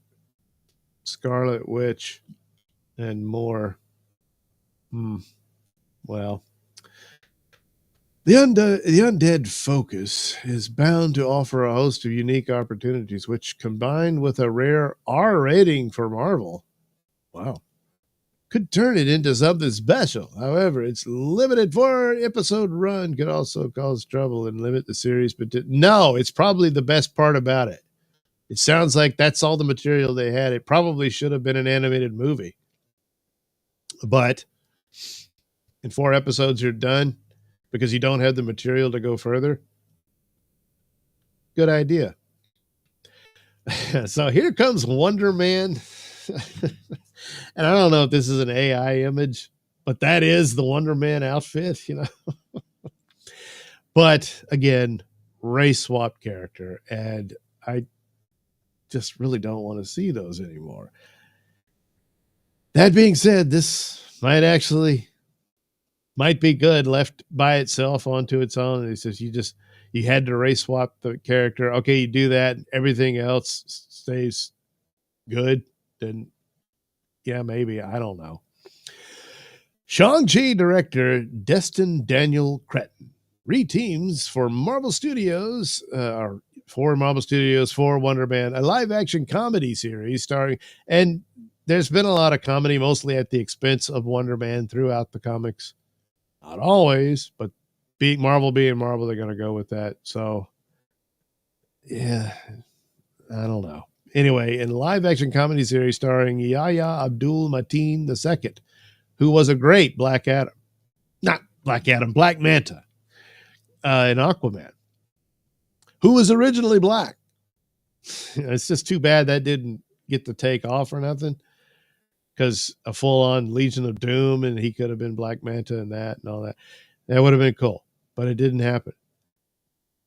[SPEAKER 1] Scarlet Witch, and more. Well, the undead focus is bound to offer a host of unique opportunities, which, combined with a rare R rating for Marvel, wow, could turn it into something special. However, its limited 4-episode run could also cause trouble and limit the series. But no, it's probably the best part about it. It sounds like that's all the material they had. It probably should have been an animated movie. But in 4 episodes, you're done because you don't have the material to go further. Good idea. So here comes Wonder Man. And I don't know if this is an AI image, but that is the Wonder Man outfit, you know. But again, race swap character. And I just really don't want to see those anymore. That being said, this might be good left by itself onto its own. And he says you had to race swap the character. Okay, you do that. Everything else stays good. Then yeah, maybe. I don't know. Shang-Chi director Destin Daniel Cretton reteams for Marvel Studios, for Wonder Man, a live-action comedy series starring, and there's been a lot of comedy, mostly at the expense of Wonder Man throughout the comics. Not always, but Marvel being Marvel, they're going to go with that. So, yeah, I don't know. Anyway, in a live-action comedy series starring Yahya Abdul-Mateen II, who was a great Black Manta in Aquaman, who was originally black. It's just too bad that didn't get to take off or nothing, because a full-on Legion of Doom and he could have been Black Manta and that and all that. That would have been cool, but it didn't happen.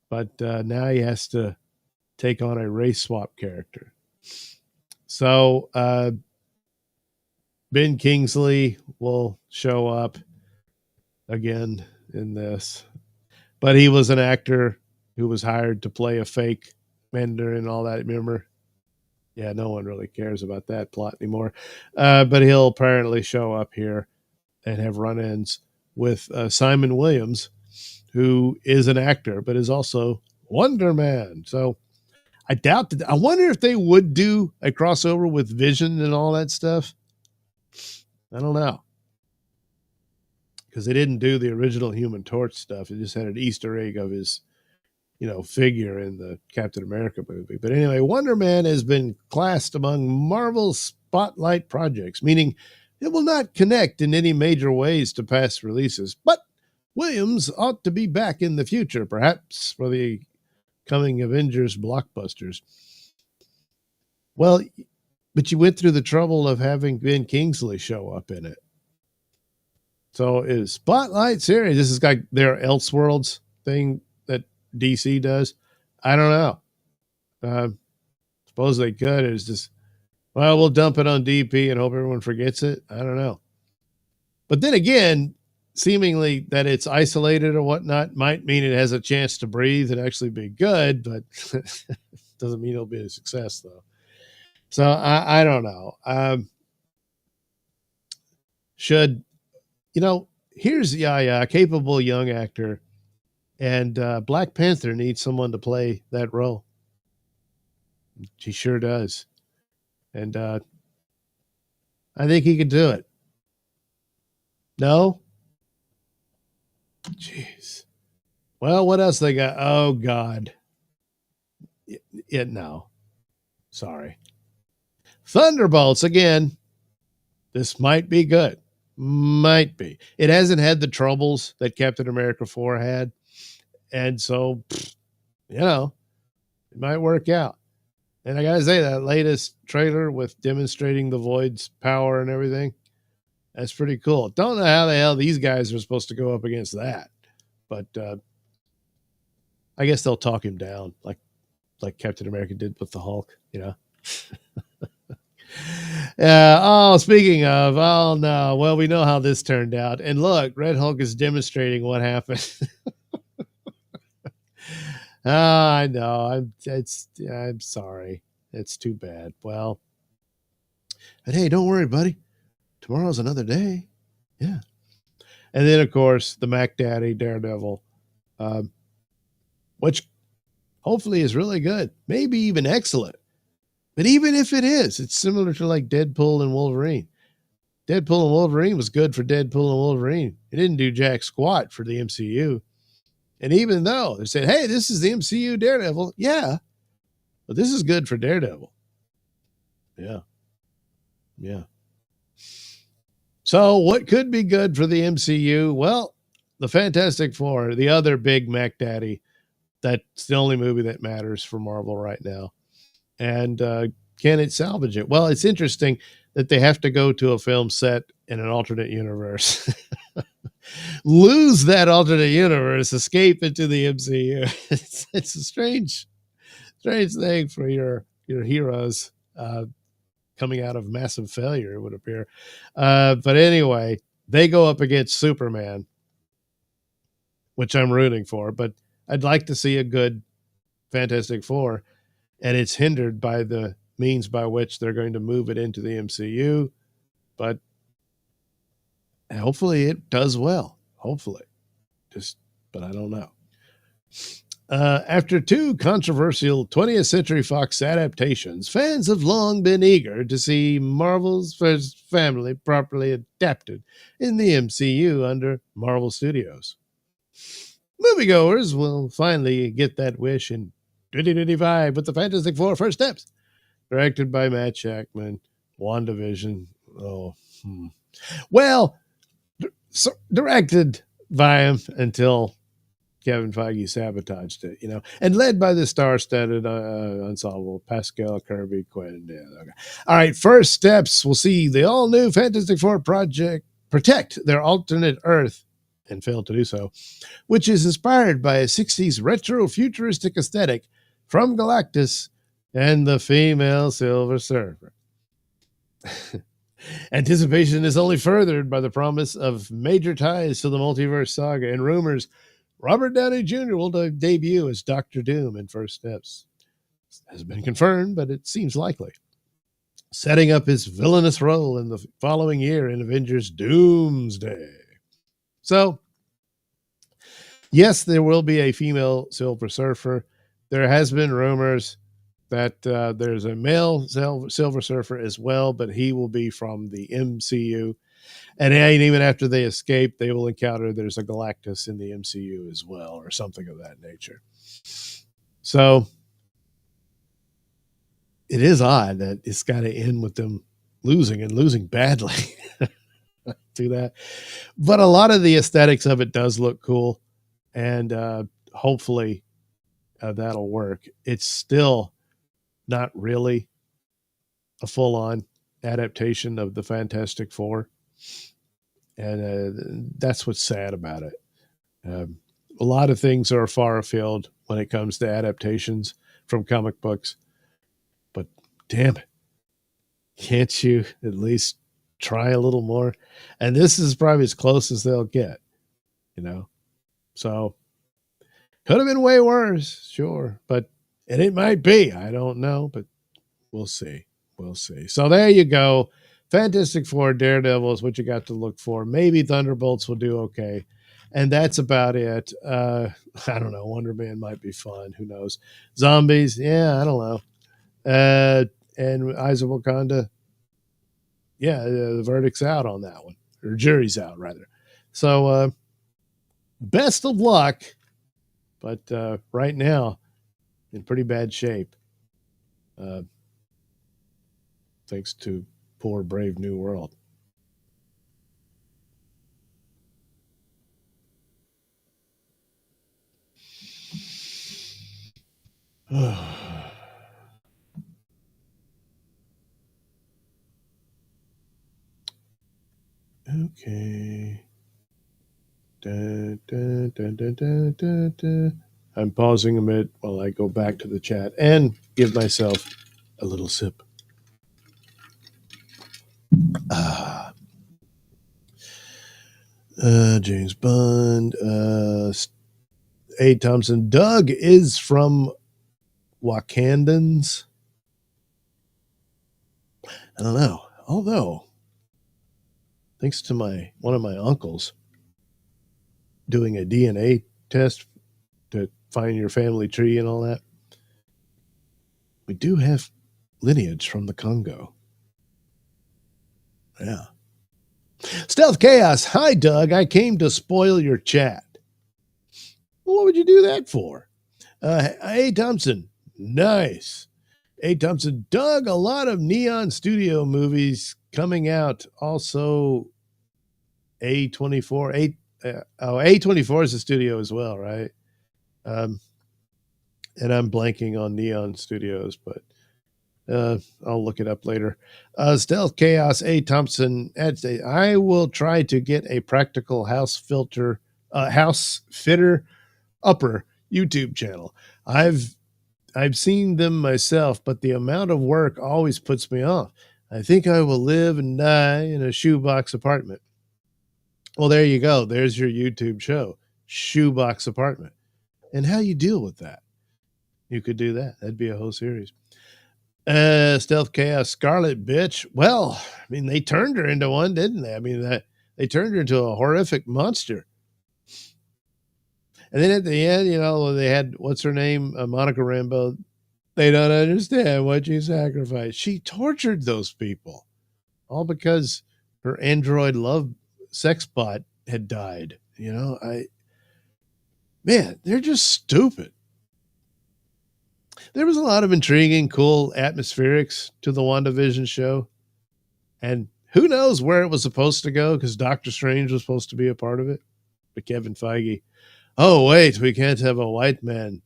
[SPEAKER 1] But now he has to take on a race swap character. So Ben Kingsley will show up again in this, but he was an actor who was hired to play a fake Mandarin and all that. Remember? Yeah, no one really cares about that plot anymore. But he'll apparently show up here and have run-ins with Simon Williams, who is an actor, but is also Wonder Man. So I doubt that. I wonder if they would do a crossover with Vision and all that stuff. I don't know. Because they didn't do the original Human Torch stuff. It just had an Easter egg of his, figure in the Captain America movie. But anyway, Wonder Man has been classed among Marvel's spotlight projects, meaning it will not connect in any major ways to past releases. But Williams ought to be back in the future, perhaps for the coming Avengers blockbusters. Well, but you went through the trouble of having Ben Kingsley show up in it. So is Spotlight series? This is like their Elseworlds thing that DC does. I don't know. Suppose they could. It's just, well, we'll dump it on DP and hope everyone forgets it. I don't know. But then again, seemingly that it's isolated or whatnot might mean it has a chance to breathe and actually be good, but doesn't mean it'll be a success though. So I don't know. Here's Yaya, a capable young actor, and Black Panther needs someone to play that role. She sure does. And I think he could do it. No? Jeez. Well, what else they got? Oh, God. No. Sorry. Thunderbolts again. This might be good. Might be. It hasn't had the troubles that Captain America 4 had. And so, it might work out. And I got to say, that latest trailer with demonstrating the Void's power and everything, that's pretty cool. Don't know how the hell these guys are supposed to go up against that. But I guess they'll talk him down like Captain America did with the Hulk, Speaking of, oh no. Well, we know how this turned out. And look, Red Hulk is demonstrating what happened. I know. I'm sorry. It's too bad. Well, but hey, don't worry, buddy. Tomorrow's another day. Yeah. And then, of course, the Mac Daddy Daredevil, um, which hopefully is really good, maybe even excellent. But even if it is, it's similar to like Deadpool and Wolverine. Deadpool and Wolverine was good for Deadpool and Wolverine. It didn't do jack squat for the MCU. And even though they said, hey, this is the MCU Daredevil, yeah, but this is good for Daredevil. Yeah. Yeah. So what could be good for the MCU? Well, the Fantastic Four, the other big Mac Daddy. That's the only movie that matters for Marvel right now. And can it salvage it? Well, it's interesting that they have to go to a film set in an alternate universe, lose that alternate universe, escape into the MCU. It's a strange thing for your heroes coming out of massive failure, it would appear. But anyway, they go up against Superman, which I'm rooting for, but I'd like to see a good Fantastic Four, and it's hindered by the means by which they're going to move it into the MCU. But hopefully it does well. Hopefully. But I don't know. After two controversial 20th Century Fox adaptations, fans have long been eager to see Marvel's first family properly adapted in the MCU under Marvel Studios. Moviegoers will finally get that wish in 2025 with the Fantastic Four First Steps, directed by Matt Shakman. WandaVision. Well, directed by him until Kevin Feige sabotaged it, and led by the star-studded ensemble, Pascal, Kirby, Quinn. Yeah, okay. All right, First Steps. We'll see the all-new Fantastic Four project protect their alternate Earth, and failed to do so, which is inspired by a 60s retro-futuristic aesthetic from Galactus and the female Silver Surfer. Anticipation is only furthered by the promise of major ties to the multiverse saga and rumors Robert Downey Jr. will debut as Doctor Doom in First Steps. It hasn't been confirmed, but it seems likely. Setting up his villainous role in the following year in Avengers Doomsday. So, yes, there will be a female Silver Surfer. There has been rumors that there's a male Silver Surfer as well, but he will be from the MCU. And even after they escape, they will encounter there's a Galactus in the MCU as well, or something of that nature. So it is odd that it's got to end with them losing badly to that. But a lot of the aesthetics of it does look cool, and hopefully that'll work. It's still not really a full-on adaptation of the Fantastic Four. And that's what's sad about it. A lot of things are far afield when it comes to adaptations from comic books. But damn it, can't you at least try a little more? And this is probably as close as they'll get, So could have been way worse, sure. And it might be. I don't know, but we'll see. We'll see. So there you go. Fantastic Four, Daredevil is what you got to look for. Maybe Thunderbolts will do okay. And that's about it. I don't know. Wonder Man might be fun. Who knows? Zombies, yeah, I don't know. And Eyes of Wakanda, yeah, the verdict's out on that one. Or jury's out, rather. So best of luck. But right now, in pretty bad shape. Thanks to poor, brave New World. Okay. Da, da, da, da, da, da, da. I'm pausing a minute while I go back to the chat and give myself a little sip. James Bond, A. Thompson. Doug is from Wakandans. I don't know. Although, thanks to one of my uncles, doing a DNA test to find your family tree and all that. We do have lineage from the Congo. Yeah. Stealth Chaos. Hi, Doug. I came to spoil your chat. Well, what would you do that for? A. Thompson. Nice. A. Thompson. Doug, a lot of Neon Studio movies coming out. Also, A24. A24 is a studio as well, right? And I'm blanking on Neon Studios, but I'll look it up later. Stealth Chaos. A. Thompson. I will try to get a practical house fitter upper YouTube channel. I've seen them myself, but the amount of work always puts me off. I think I will live and die in a shoebox apartment. Well, there you go. There's your YouTube show, Shoebox Apartment. And how you deal with that? You could do that. That'd be a whole series. Stealth Chaos Scarlet Bitch. Well, I mean, they turned her into one, didn't they? I mean, they turned her into a horrific monster. And then at the end, you know, they had, what's her name? Monica Rambeau. They don't understand what you sacrificed. She tortured those people. All because her android love sex bot had died. You know, man, they're just stupid. There was a lot of intriguing, cool atmospherics to the WandaVision show. And who knows where it was supposed to go, because Doctor Strange was supposed to be a part of it. But Kevin Feige, oh, wait, we can't have a white man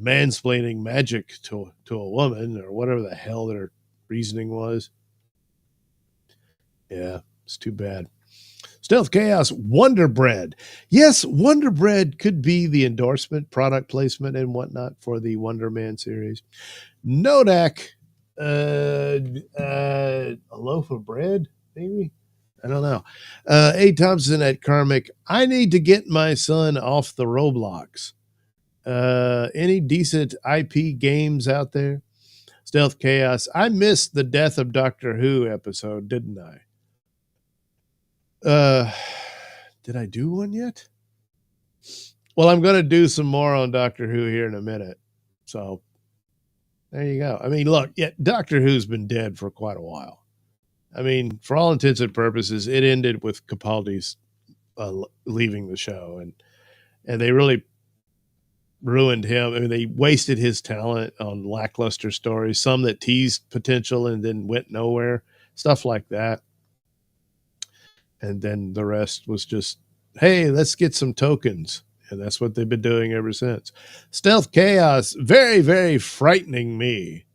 [SPEAKER 1] mansplaining magic to a woman, or whatever the hell their reasoning was. Yeah, it's too bad. Stealth Chaos, Wonder Bread. Yes, Wonder Bread could be the endorsement, product placement, and whatnot for the Wonder Man series. Nodak, a loaf of bread, maybe? I don't know. A. Thompson at Karmic. I need to get my son off the Roblox. Any decent IP games out there? Stealth Chaos. I missed the Death of Doctor Who episode, didn't I? Did I do one yet? Well, I'm going to do some more on Doctor Who here in a minute. So there you go. I mean, look, yeah, Doctor Who's been dead for quite a while. I mean, for all intents and purposes, it ended with Capaldi's leaving the show, and they really ruined him. I mean, they wasted his talent on lackluster stories, some that teased potential and then went nowhere, stuff like that. And then the rest was just, hey, let's get some tokens. And that's what they've been doing ever since. Stealth Chaos, very, very frightening me.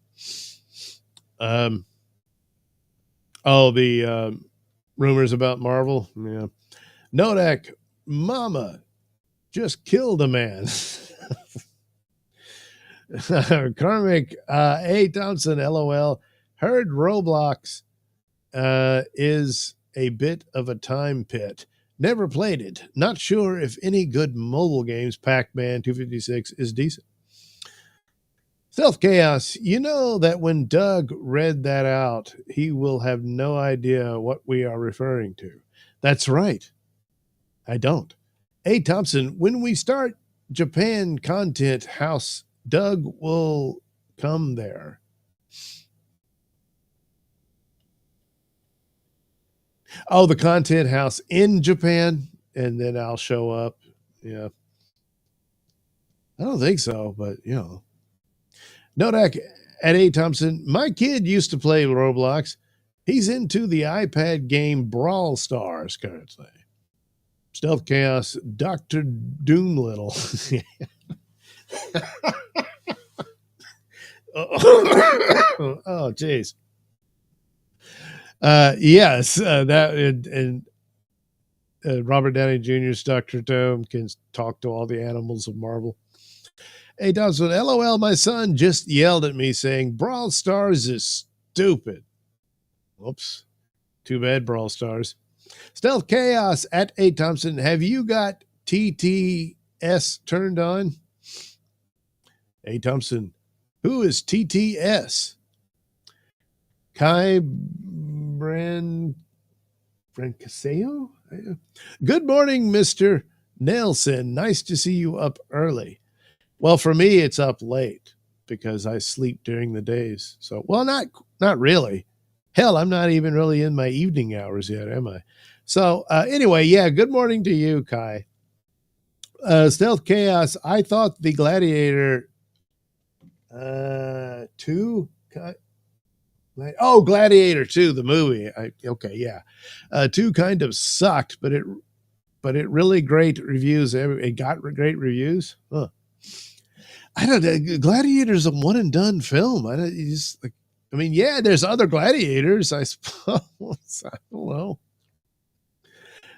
[SPEAKER 1] The rumors about Marvel. Yeah. Nodak, Mama just killed a man. Karmic, A. Thompson, LOL. Heard Roblox is a bit of a time pit. Never played it. Not sure if any good mobile games. Pac-Man 256 is decent. Stealth Chaos, you know that when Doug read that out, he will have no idea what we are referring to. That's right. I don't. A. Thompson, when we start Japan Content House, Doug will come there. Oh, the content house in Japan, and then I'll show up. Yeah. I don't think so, but, you know. Nodak at A. Thompson, my kid used to play Roblox. He's into the iPad game Brawl Stars currently. Stealth Chaos, Dr. Doolittle. Oh, jeez. Yes, that and Robert Downey Jr.'s Dr. Doom can talk to all the animals of Marvel. Hey, Dawson, LOL, my son just yelled at me saying Brawl Stars is stupid. Whoops. Too bad, Brawl Stars. Stealth Chaos at A. Thompson, have you got TTS turned on? A. Thompson, who is TTS? Kai Brancaseo? Good morning, Mr. Nailsin, nice to see you up early. Well, for me, it's up late because I sleep during the days. So, well, not really. Hell, I'm not even really in my evening hours yet, am I? So, anyway, yeah. Good morning to you, Kai. Stealth Chaos. I thought the Gladiator two. Oh, Gladiator 2, the movie. Okay, yeah. 2 kind of sucked, but it really great reviews. It got great reviews. Huh. I don't know. Gladiator's a one and done film. I don't you just like. I mean, yeah, there's other gladiators, I suppose. I don't know,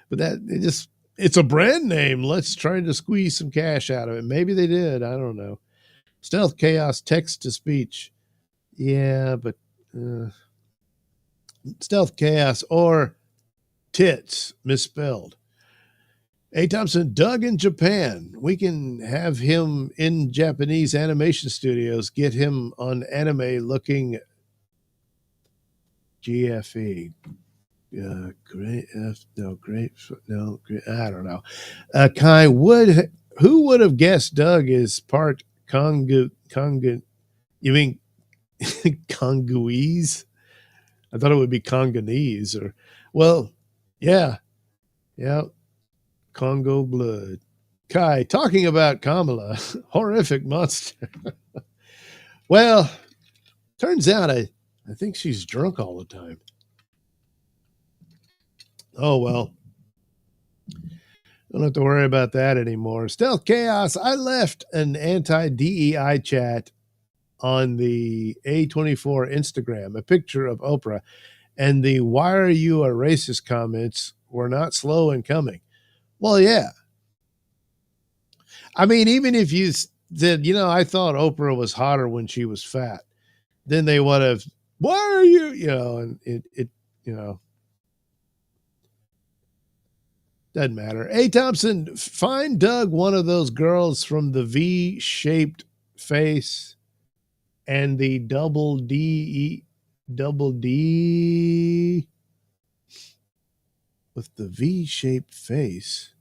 [SPEAKER 1] but it's a brand name. Let's try to squeeze some cash out of it. Maybe they did. I don't know. Stealth Chaos text to speech. Yeah, but Stealth Chaos or tits misspelled. A. Thompson, Doug in Japan. We can have him in Japanese animation studios, get him on anime looking GFE. Great I don't know. Kai, who would have guessed Doug is part Congo? You mean Congolese? I thought it would be Congolese or, well, yeah, Congo blood. Kai, talking about Kamala, horrific monster. Well, turns out I think she's drunk all the time. Oh, well. Don't have to worry about that anymore. Stealth Chaos, I left an anti-DEI chat on the A24 Instagram, a picture of Oprah, and the "why are you a racist" comments were not slow in coming. Well, yeah. I mean, even if you said, I thought Oprah was hotter when she was fat, then they would have, why are you, and it doesn't matter. A. Thompson, find Doug one of those girls from the V-shaped face and the double D with the V-shaped face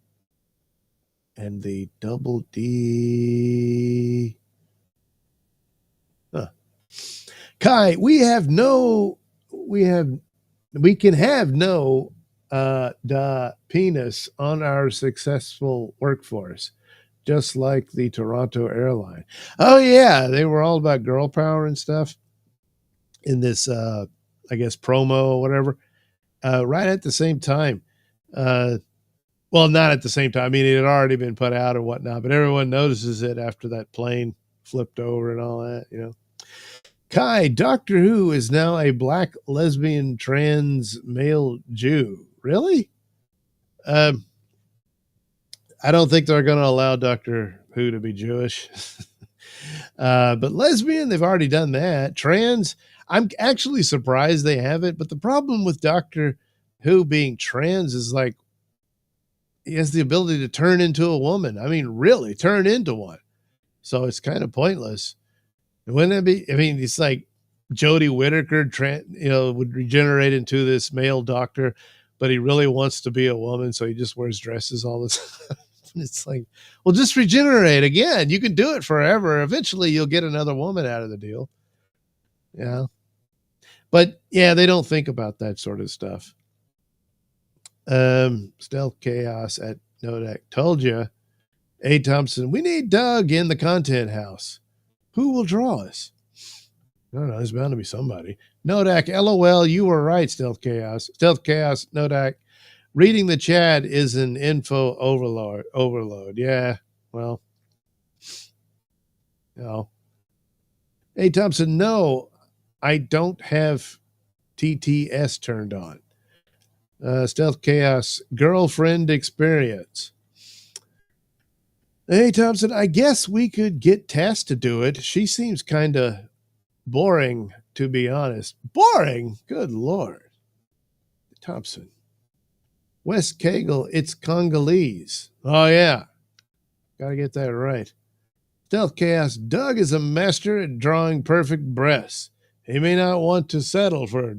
[SPEAKER 1] and the double D. Huh. Kai, we can have no da penis on our successful workforce, just like the Toronto airline. Oh yeah, they were all about girl power and stuff in this I guess promo or whatever, right at the same time. Well, not at the same time. I mean, it had already been put out or whatnot, but everyone notices it after that plane flipped over and all that. Kai, Doctor Who is now a black lesbian trans male Jew. Really? I don't think they're going to allow Doctor Who to be Jewish. But lesbian, they've already done that. Trans, I'm actually surprised they haven't. But the problem with Doctor Who being trans is like he has the ability to turn into a woman. I mean, really turn into one. So it's kind of pointless. Wouldn't it be? I mean, it's like Jodie Whittaker, would regenerate into this male doctor, but he really wants to be a woman, so he just wears dresses all the time. It's like, well, just regenerate again. You can do it forever. Eventually, you'll get another woman out of the deal. Yeah, but yeah, they don't think about that sort of stuff. Stealth Chaos at Nodak told you. A. Thompson, we need Doug in the content house. Who will draw us? I don't know. There's bound to be somebody. Nodak, LOL, you were right, Stealth Chaos. Stealth Chaos, Nodak. Reading the chat is an info overload. Yeah, well, no. A. Thompson, no, I don't have TTS turned on. Stealth Chaos, girlfriend experience. Hey, Thompson, I guess we could get Tess to do it. She seems kind of boring, to be honest. Boring? Good Lord. Thompson. West Kegel, it's Congolese. Oh, yeah. Got to get that right. Stealth Chaos, Doug is a master at drawing perfect breasts. He may not want to settle for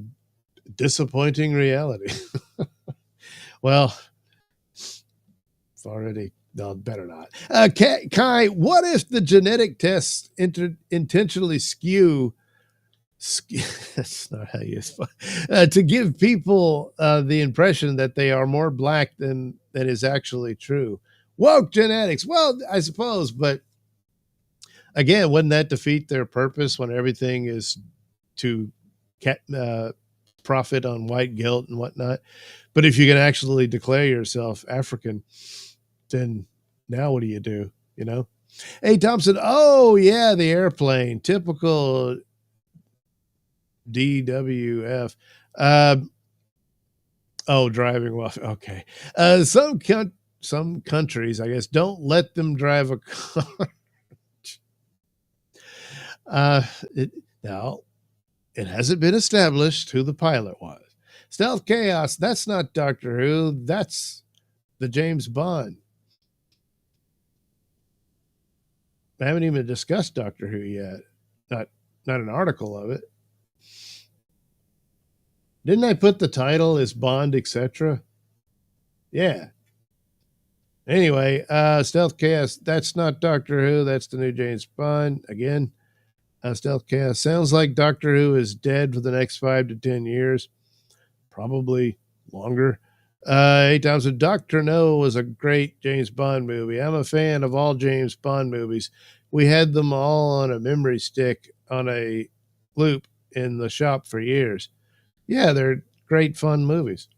[SPEAKER 1] disappointing reality. Well, it's already No, better not. Kai, what if the genetic tests intentionally skew? That's not how you to give people the impression that they are more black than is actually true. Woke genetics. Well, I suppose, but again, wouldn't that defeat their purpose when everything is to profit on white guilt and whatnot? But if you can actually declare yourself African, then now what do you do? You know? Hey, Thompson. Oh, yeah, the airplane. Typical DWF. Driving while okay. Some countries, I guess, don't let them drive a car. Now, it hasn't been established who the pilot was. Stealth Chaos. That's not Doctor Who. That's the James Bond. I haven't even discussed Doctor Who yet. Not an article of it. Didn't I put the title as Bond, etc.? Yeah. Anyway, Stealth Chaos, that's not Doctor Who. That's the new James Bond. Again, Stealth Chaos sounds like Doctor Who is dead for the next 5 to 10 years. Probably longer. 8 times. Dr. No was a great James Bond movie. I'm a fan of all James Bond movies. We had them all on a memory stick on a loop in the shop for years. Yeah, they're great, fun movies.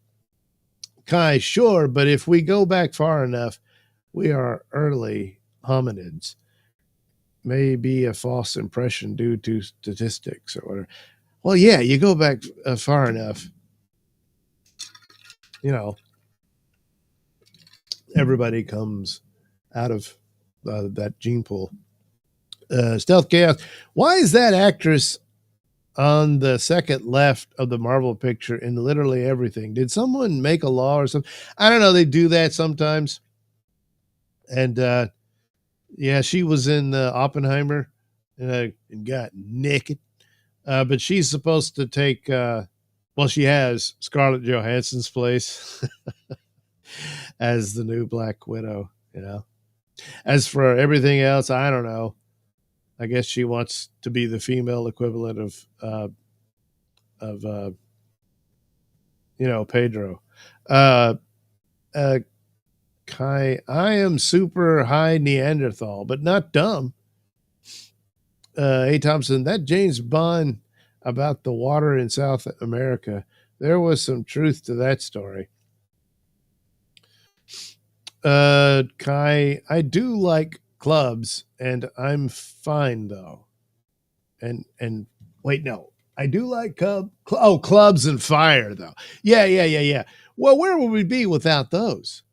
[SPEAKER 1] Kai, sure, but if we go back far enough, we are early hominids. May be a false impression due to statistics or whatever. Well, yeah, you go back far enough, you know, everybody comes out of that gene pool. Stealth Chaos. Why is that actress on the second left of the Marvel picture in literally everything? Did someone make a law or something? I don't know. They do that sometimes. And yeah, she was in Oppenheimer and got naked. But she's supposed to take, she has Scarlett Johansson's place as the new Black Widow, you know. As for everything else, I don't know. I guess she wants to be the female equivalent of Pedro. Kai, I am super high Neanderthal, but not dumb. A. Thompson, that James Bond about the water in South America, there was some truth to that story. Kai, I do like clubs, and I'm fine though. And wait, no, I do like clubs and fire though. Yeah. Well, where would we be without those?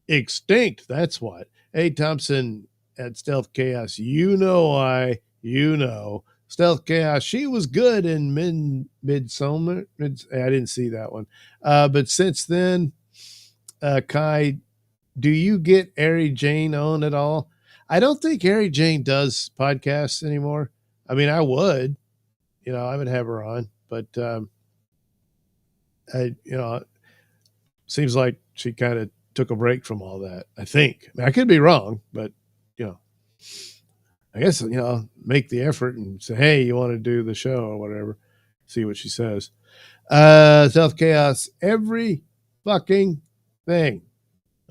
[SPEAKER 1] Extinct. That's what. Hey, Thompson at Stealth Chaos. Stealth Chaos. She was good in Midsummer. I didn't see that one. But since then, Kai, do you get Ari Jane on at all? I don't think Ari Jane does podcasts anymore. I mean, I would, I would have her on, but seems like she kind of took a break from all that. I think. I could be wrong, but I guess make the effort and say, hey, you want to do the show or whatever. See what she says. Stealth Chaos, every fucking thing.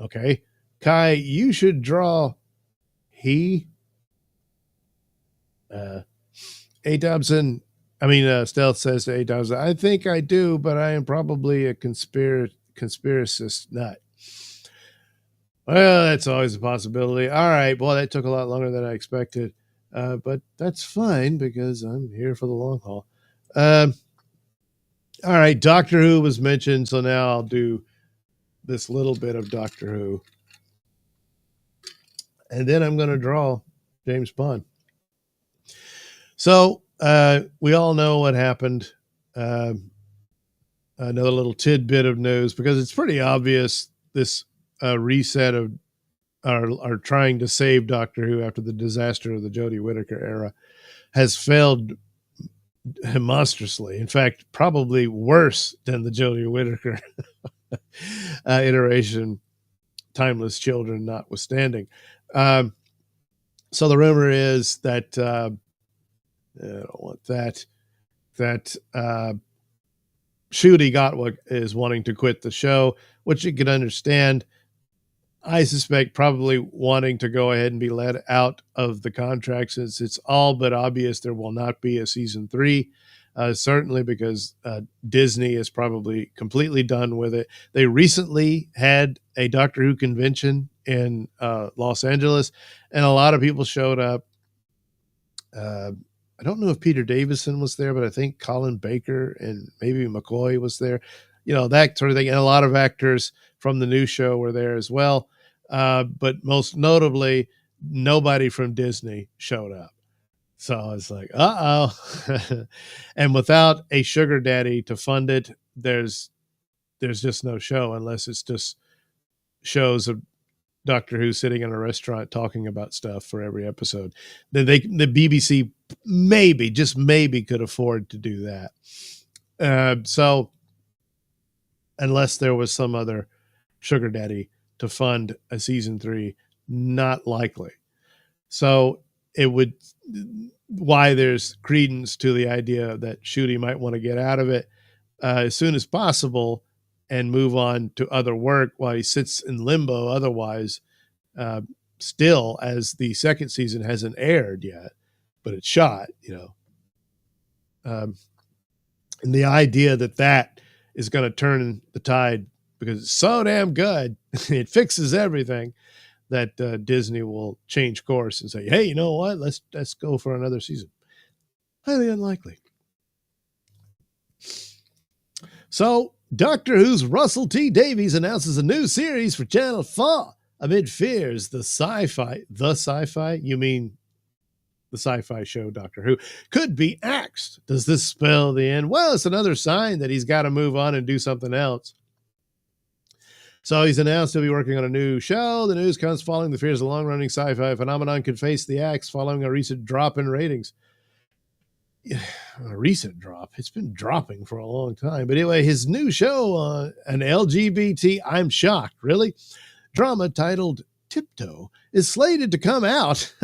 [SPEAKER 1] Okay, Kai, you should draw he. A. Thompson, Stealth says to A. Thompson, I think I do, but I am probably a conspiracist nut. Well, that's always a possibility. All right, well, that took a lot longer than I expected, but that's fine because I'm here for the long haul. All right, Doctor Who was mentioned, so now I'll do this little bit of Doctor Who. And then I'm going to draw James Bond. So we all know what happened. Another little tidbit of news, because it's pretty obvious this reset of are trying to save Doctor Who after the disaster of the Jodie Whittaker era has failed monstrously. In fact, probably worse than the Jodie Whittaker iteration. timeless children notwithstanding. So the rumor is that I don't want that Ncuti Gatwa is wanting to quit the show, which you can understand. I suspect probably wanting to go ahead and be let out of the contract, since it's all but obvious there will not be a season 3. Certainly because Disney is probably completely done with it. They recently had a Doctor Who convention in Los Angeles, and a lot of people showed up. I don't know if Peter Davison was there, but I think Colin Baker and maybe McCoy was there. That sort of thing. And a lot of actors from the new show were there as well. But most notably, nobody from Disney showed up. So I was like, uh-oh. And without a sugar daddy to fund it, there's just no show, unless it's just shows of Doctor Who sitting in a restaurant talking about stuff for every episode. The BBC maybe, just maybe, could afford to do that. So unless there was some other sugar daddy to fund a season 3, not likely. So it would, why there's credence to the idea that Ncuti might want to get out of it as soon as possible and move on to other work while he sits in limbo otherwise, still, as the second season hasn't aired yet, but it's shot, and the idea that is going to turn the tide because it's so damn good, it fixes everything, that Disney will change course and say, hey, you know what? Let's go for another season. Highly unlikely. So Doctor Who's Russell T Davies announces a new series for Channel 4 amid fears the sci-fi, you mean the sci-fi show Doctor Who, could be axed. Does this spell the end? Well, it's another sign that he's got to move on and do something else. So he's announced he'll be working on a new show. The news comes following the fears a long-running sci-fi phenomenon could face the axe following a recent drop in ratings. A recent drop. It's been dropping for a long time. But anyway, his new show, an LGBT, I'm shocked, really, drama titled Tiptoe, is slated to come out,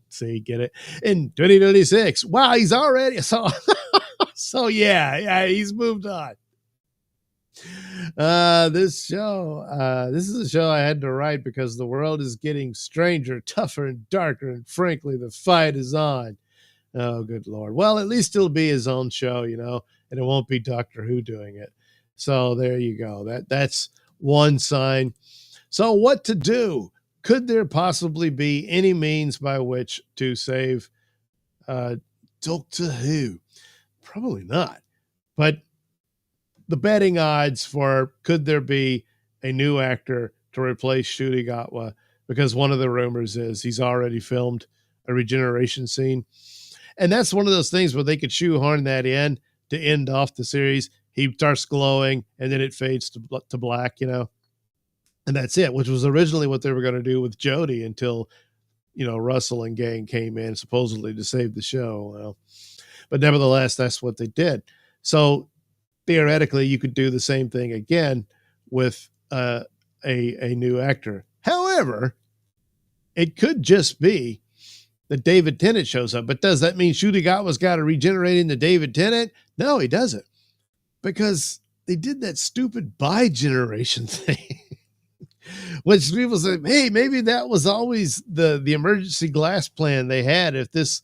[SPEAKER 1] see, get it, in 2026. Wow, he's already, so yeah, he's moved on. This is a show I had to write because the world is getting stranger, tougher, and darker, and frankly, the fight is on. Oh, good Lord. Well, at least it'll be his own show, and it won't be Doctor Who doing it. So there you go. That's one sign. So what to do? Could there possibly be any means by which to save Doctor Who? Probably not. But the betting odds for could there be a new actor to replace Ncuti Gatwa, because one of the rumors is he's already filmed a regeneration scene. And that's one of those things where they could shoehorn that in to end off the series. He starts glowing and then it fades to black, and that's it, which was originally what they were going to do with Jodie until, Russell and gang came in supposedly to save the show. Well, but nevertheless, that's what they did. So theoretically, you could do the same thing again with a new actor. However, it could just be that David Tennant shows up. But does that mean Ncuti Gatwa's got to regenerate into David Tennant? No, he doesn't. Because they did that stupid bi-generation thing. Which people say, hey, maybe that was always the emergency glass plan they had. If this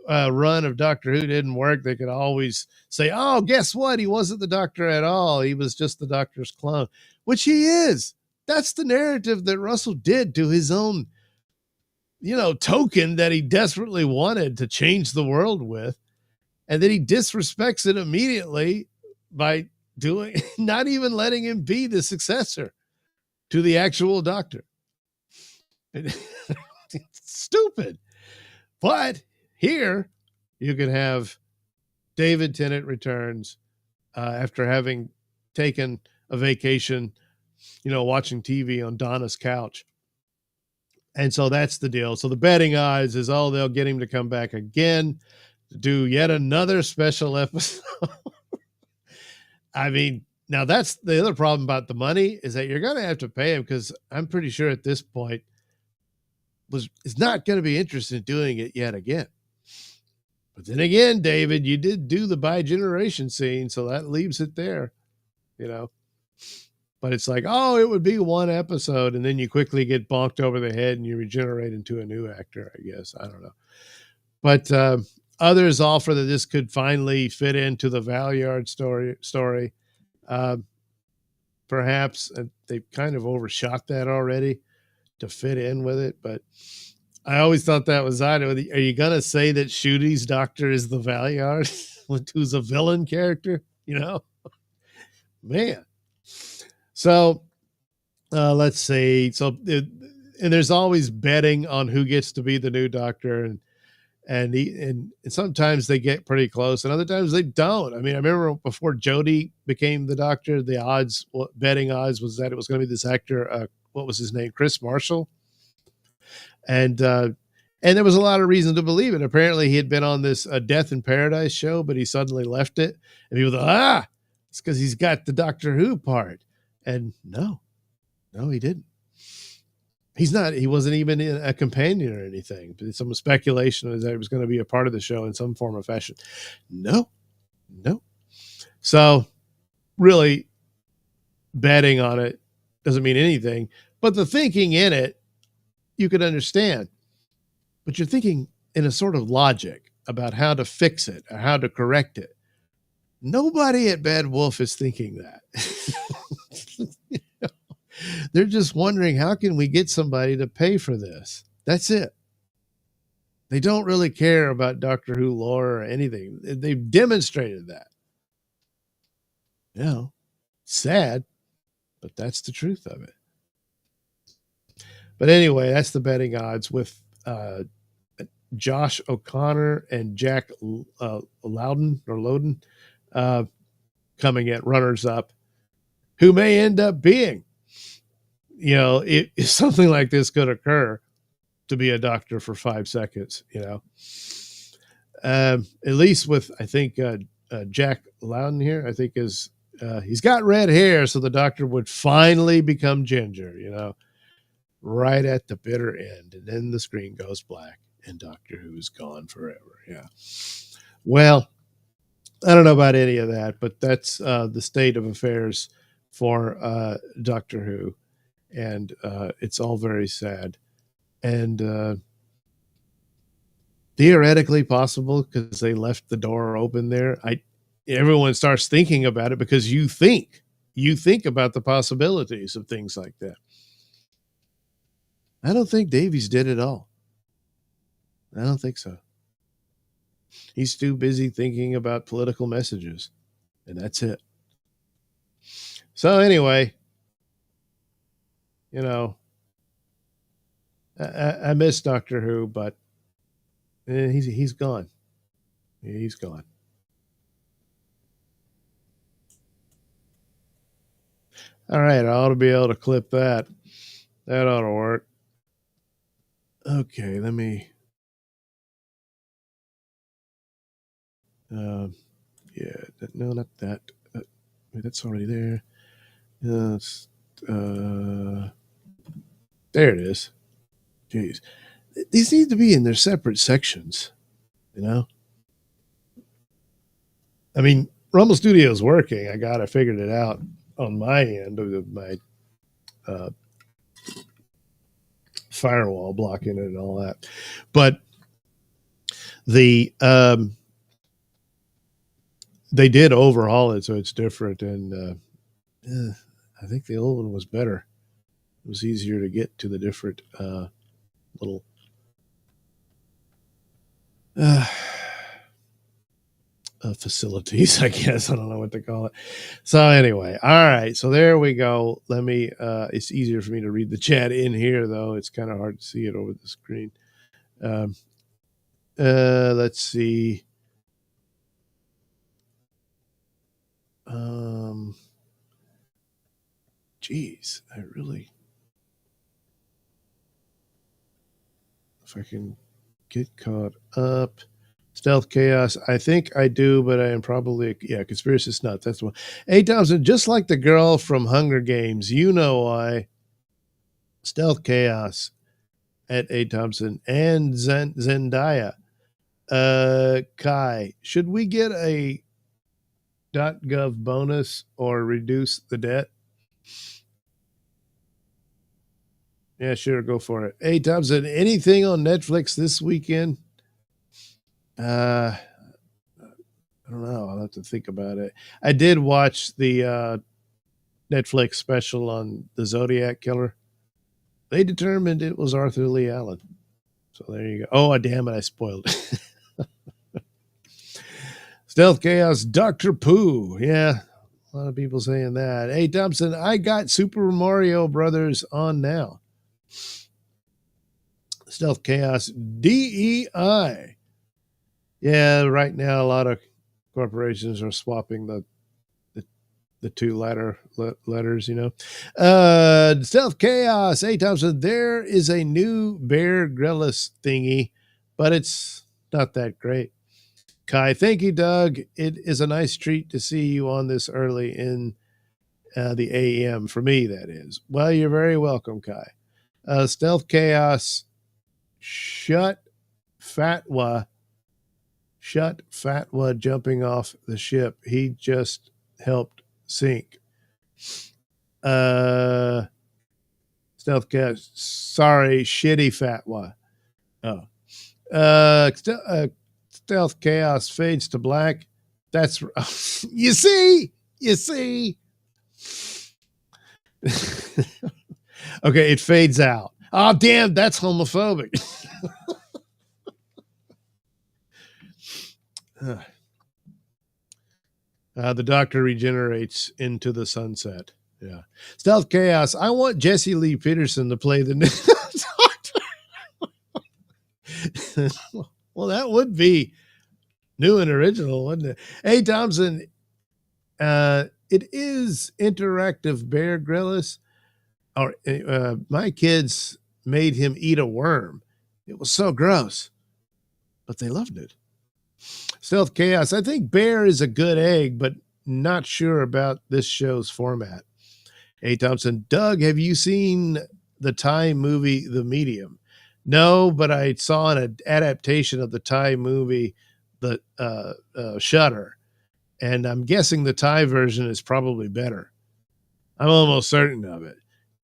[SPEAKER 1] run of Doctor Who didn't work, they could always say, oh, guess what? He wasn't the Doctor at all. He was just the Doctor's clone, which he is. That's the narrative that Russell did to his own, token that he desperately wanted to change the world with. And then he disrespects it immediately by not even letting him be the successor to the actual Doctor. It's stupid. But here you can have David Tennant returns after having taken a vacation, watching TV on Donna's couch. And so that's the deal. So the betting odds is, they'll get him to come back again to do yet another special episode. I mean, Now that's the other problem about the money is that you're going to have to pay him, because I'm pretty sure at this point is not going to be interested in doing it yet again. But then again, David, you did do the bi-generation scene, so that leaves it there, you know. But it's like, oh, it would be one episode, and then you quickly get bonked over the head and you regenerate into a new actor, I guess. I don't know. But others offer that this could finally fit into the Valyard story. Perhaps they've kind of overshot that already to fit in with it, but I always thought that was odd. Are you going to say that Shooty's doctor is the Valyard, who's a villain character? You know, man. So let's see. So and there's always betting on who gets to be the new doctor, and sometimes they get pretty close, and other times they don't. I mean, I remember before Jodie became the doctor, the betting odds was that it was going to be this actor. What was his name? Chris Marshall. And there was a lot of reason to believe it. Apparently, he had been on this Death in Paradise show, but he suddenly left it. And people thought, it's because he's got the Doctor Who part. And no, he didn't. He's not. He wasn't even a companion or anything. But some speculation is that he was going to be a part of the show in some form or fashion. No. So, really, betting on it doesn't mean anything. But the thinking in it, you could understand. But you're thinking in a sort of logic about how to fix it or how to correct it. Nobody at Bad Wolf is thinking that. They're just wondering, how can we get somebody to pay for this? That's it. They don't really care about Doctor Who lore or anything. They've demonstrated that. Sad, but that's the truth of it. But anyway, that's the betting odds with Josh O'Connor and Jack Loudon coming at runners up, who may end up being, if something like this could occur, to be a doctor for 5 seconds, at least with, I think, Jack Loudon here, I think he's got red hair. So the doctor would finally become ginger, right at the bitter end. And then the screen goes black and Doctor Who's gone forever. Yeah. Well, I don't know about any of that, but that's the state of affairs for Doctor Who. And it's all very sad. And theoretically possible, because they left the door open there. Everyone starts thinking about it because you think about the possibilities of things like that. I don't think Davies did it all. I don't think so. He's too busy thinking about political messages, and that's it. So anyway, I miss Doctor Who, but he's gone. He's gone. All right, I ought to be able to clip that. That ought to work. Okay, let me. No, not that. That's already there. There it is. Jeez, these need to be in their separate sections. I mean, Rumble Studio is working. I figured it out on my end of my firewall blocking it and all that, but they did overhaul it, so it's different. And I think the old one was better. It was easier to get to the different little facilities, I guess. I don't know what to call it. So anyway, all right. So there we go. Let me, it's easier for me to read the chat in here, though. It's kind of hard to see it over the screen. Let's see. Geez, if I can get caught up. Stealth Chaos. I think I do, but I am probably, yeah, Conspiracist Nuts. That's the one. 8,000, just like the girl from Hunger Games. You know why. Stealth Chaos at 8,000. And Zendaya. Kai, should we get a .gov bonus or reduce the debt? Yeah, sure, go for it. 8,000. Anything on Netflix this weekend? I don't know. I'll have to think about it. I did watch the Netflix special on the Zodiac Killer. They determined it was Arthur Lee Allen. So there you go. Oh, damn it. I spoiled it. Stealth Chaos, Dr. Pooh. Yeah, a lot of people saying that. Hey, Thompson, I got Super Mario Brothers on now. Stealth Chaos, DEI. Yeah, right now a lot of corporations are swapping the two letters, you know. Stealth Chaos, 8,000. There is a new Bear Grylls thingy, but it's not that great. Kai, thank you, Doug. It is a nice treat to see you on this early in the AM, for me, that is. Well, you're very welcome, Kai. Stealth Chaos, shut Fatwa jumping off the ship. He just helped sink. Stealth Chaos, sorry, shitty Fatwa. Oh. Stealth Chaos fades to black. That's you see. Okay, it fades out. Oh, damn, that's homophobic. The Doctor regenerates into the sunset. Yeah. Stealth Chaos. I want Jesse Lee Peterson to play the new Doctor. Well, that would be new and original, wouldn't it? Hey, Thompson, it is interactive Bear Grylls. My kids made him eat a worm. It was so gross, but they loved it. Stealth Chaos. I think Bear is a good egg, but not sure about this show's format. Hey, Thompson. Doug, have you seen the Thai movie The Medium? No, but I saw an adaptation of the Thai movie, the Shutter, and I'm guessing the Thai version is probably better. I'm almost certain of it.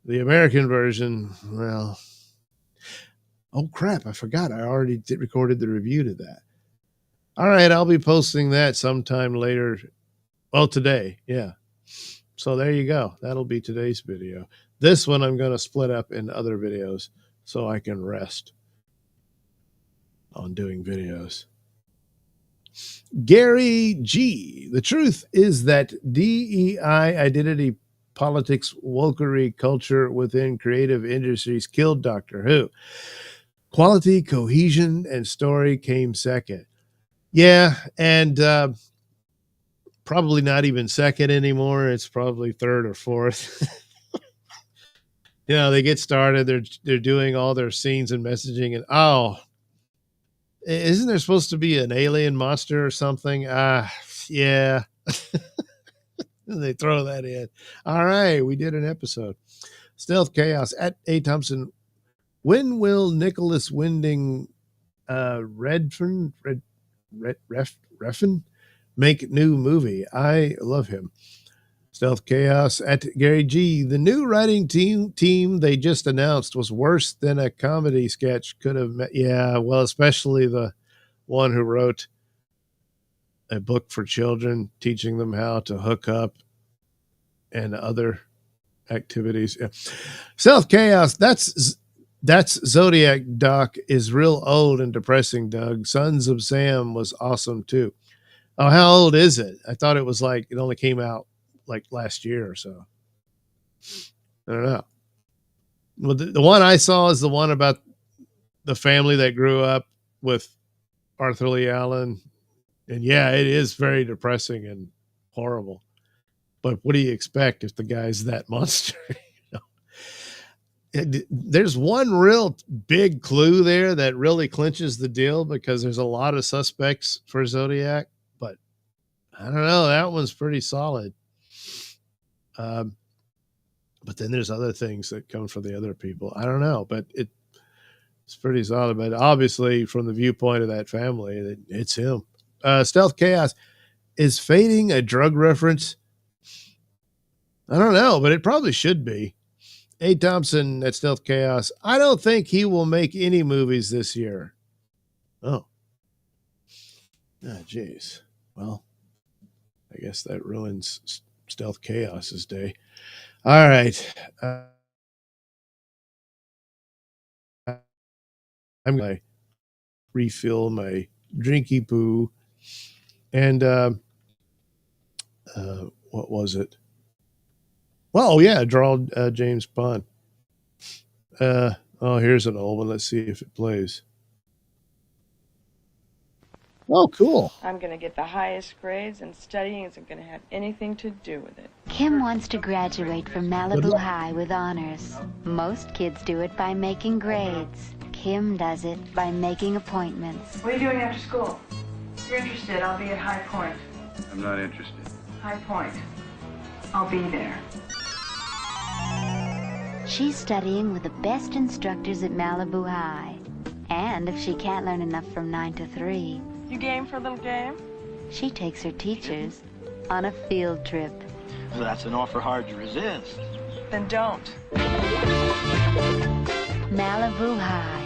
[SPEAKER 1] The American version, well, oh crap, I forgot. I already recorded the review to that. All right, I'll be posting that sometime later. Well, today, yeah. So there you go. That'll be today's video. This one I'm going to split up in other videos so I can rest on doing videos. Gary G. The truth is that DEI, identity politics, wokery culture within creative industries killed Doctor Who. Quality, cohesion, and story came second. Yeah, and probably not even second anymore. It's probably third or fourth. You know, they get started. They're doing all their scenes and messaging, and oh, isn't there supposed to be an alien monster or something? Yeah. They throw that in. All right, we did an episode. Stealth Chaos at A. Thompson. When will Nicholas Winding Refn make new movie? I love him. Stealth Chaos at Gary G. The new writing team they just announced was worse than a comedy sketch could have met. Yeah, well, especially the one who wrote a book for children teaching them how to hook up and other activities. Yeah. Stealth Chaos, that's Zodiac Doc is real old and depressing, Doug. Sons of Sam was awesome too. Oh, how old is it? I thought it was like it only came out like last year or so. I don't know. Well, the one I saw is the one about the family that grew up with Arthur Lee Allen. And yeah, it is very depressing and horrible. But what do you expect if the guy's that monster? You know? there's one real big clue there that really clinches the deal, because there's a lot of suspects for Zodiac, but I don't know. That one's pretty solid. But then there's other things that come from the other people. I don't know, but it's pretty solid. But obviously, from the viewpoint of that family, it's him. Stealth Chaos. Is fading a drug reference? I don't know, but it probably should be. A. Thompson at Stealth Chaos. I don't think he will make any movies this year. Oh. Ah, jeez. Well, I guess that ruins Stealth Chaos's day. All right. I'm going to refill my drinky poo. And what was it? Well, yeah, draw James Bond. Here's an old one. Let's see if it plays. Oh, cool.
[SPEAKER 2] I'm going to get the highest grades, and studying isn't going to have anything to do with it.
[SPEAKER 3] Kim wants to graduate from Malibu High with honors. Most kids do it by making grades. Kim does it by making appointments.
[SPEAKER 2] What are you doing after school? If you're interested, I'll be at High Point.
[SPEAKER 4] I'm not interested.
[SPEAKER 2] High Point. I'll be there.
[SPEAKER 3] She's studying with the best instructors at Malibu High. And if she can't learn enough from 9 to 3,
[SPEAKER 2] You game for a little game?
[SPEAKER 3] she takes her teachers on a field trip.
[SPEAKER 5] Well, that's an offer hard to resist.
[SPEAKER 2] Then don't.
[SPEAKER 3] Malibu High.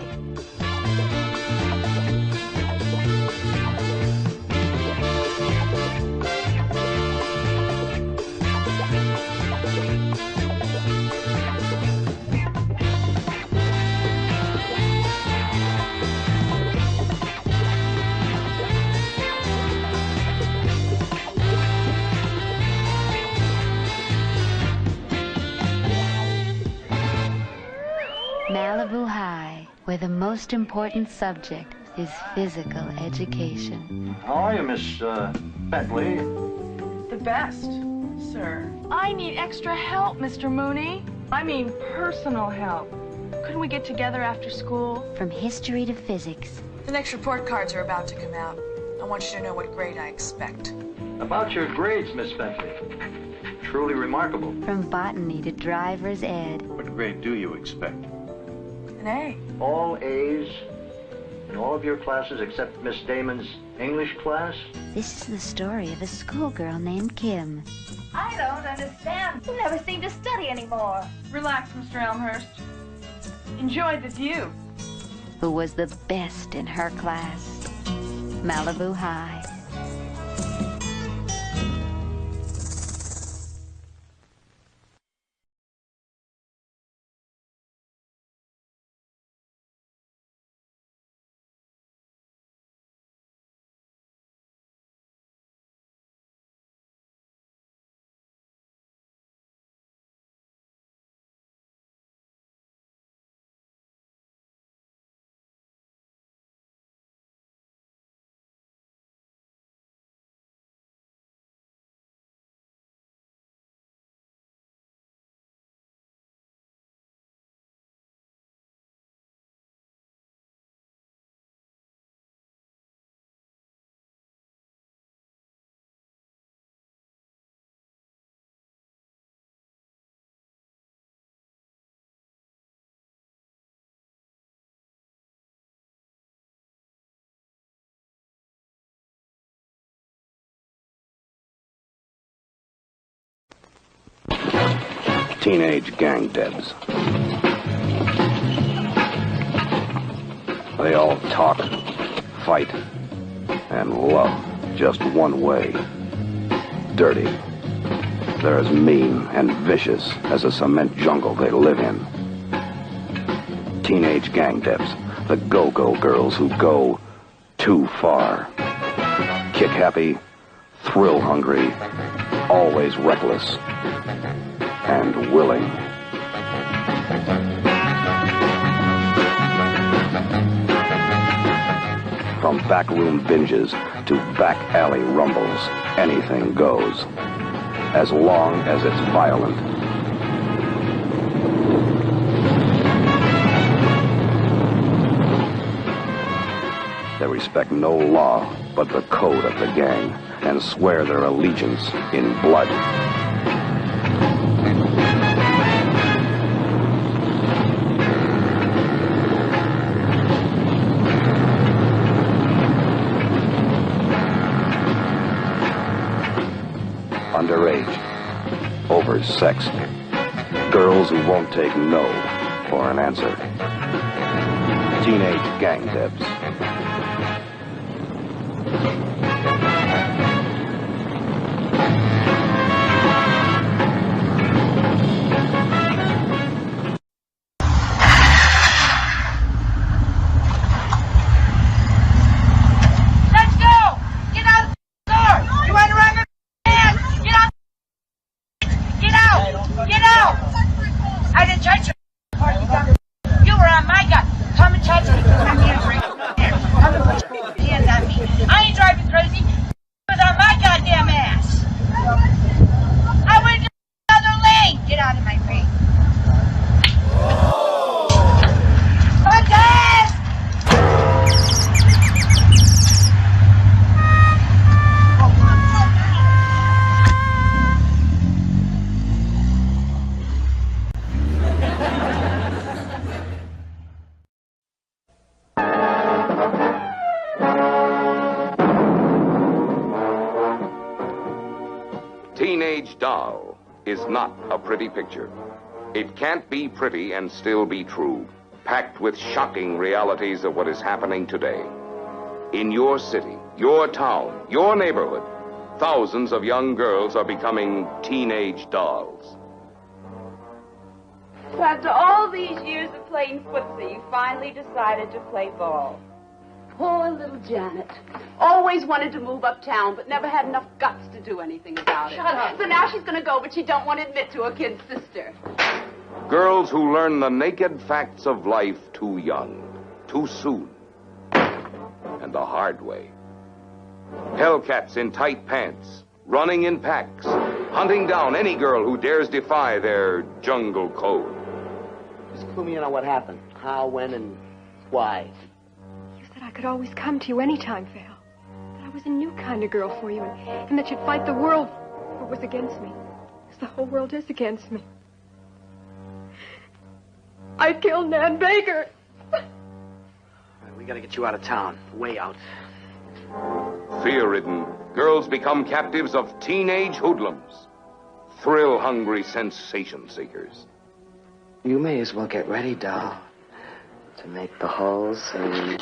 [SPEAKER 3] Malibu High, where the most important subject is physical education.
[SPEAKER 5] How are you, Miss Bentley?
[SPEAKER 2] The best, sir. I need extra help, Mr. Mooney. I mean personal help. Couldn't we get together after school?
[SPEAKER 3] From history to physics,
[SPEAKER 6] The next report cards are about to come out. I want you to know what grade I expect.
[SPEAKER 5] About your grades, Miss Bentley. Truly remarkable.
[SPEAKER 3] from botany to driver's ed,
[SPEAKER 4] What grade do you expect?
[SPEAKER 6] An A.
[SPEAKER 5] All A's in all of your classes except Miss Damon's English class?
[SPEAKER 3] this is the story of a schoolgirl named Kim.
[SPEAKER 7] I don't understand. You never seem to study anymore.
[SPEAKER 2] Relax, Mr. Elmhurst. Enjoy the view.
[SPEAKER 3] Who was the best in her class. Malibu High.
[SPEAKER 8] Teenage gang debs. They all talk, fight, and love just one way. Dirty. They're as mean and vicious as the cement jungle they live in. Teenage gang debs. The go-go girls who go too far. Kick-happy, thrill-hungry, always reckless, and willing. From backroom binges to back alley rumbles, anything goes, as long as it's violent. respect no law but the code of the gang and swear their allegiance in blood. Underage, oversexed, girls who won't take no for an answer. Teenage gang debs.
[SPEAKER 7] Let's go! Get out of the store! You want to run your hands? Get out! Get out! Get out! I didn't touch you. You were on my gun. Come and touch me. Come here. Come and put your hands on me. I ain't driving crazy. It was on my goddamn ass. I went to another lane. Get out of my way. Contest!
[SPEAKER 9] Teenage Doll is not a pretty picture. It can't be pretty and still be true, packed with shocking realities of what is happening today. In your city, your town, your neighborhood, thousands of young girls are becoming teenage dolls.
[SPEAKER 10] So after all these years of playing footsie, you finally decided to play ball. Poor little Janet. Always wanted to move uptown, but never had enough guts to do anything about it.
[SPEAKER 7] Shut up.
[SPEAKER 10] So now she's going to go, but she don't want to admit to her kid sister.
[SPEAKER 9] Girls who learn the naked facts of life too young, too soon, and the hard way. Hellcats in tight pants, running in packs, hunting down any girl who dares defy their jungle code.
[SPEAKER 11] Just clue me in on what happened. How, when, and why.
[SPEAKER 12] You said I could always come to you anytime, Val. That I was a new kind of girl for you, and that you'd fight the world if it was against me. Because the whole world is against me. I killed Nan Baker.
[SPEAKER 11] We gotta get you out of town. Way out.
[SPEAKER 9] Fear-ridden, girls become captives of teenage hoodlums, thrill-hungry sensation seekers.
[SPEAKER 11] You may as well get ready, doll, to make the whole scene.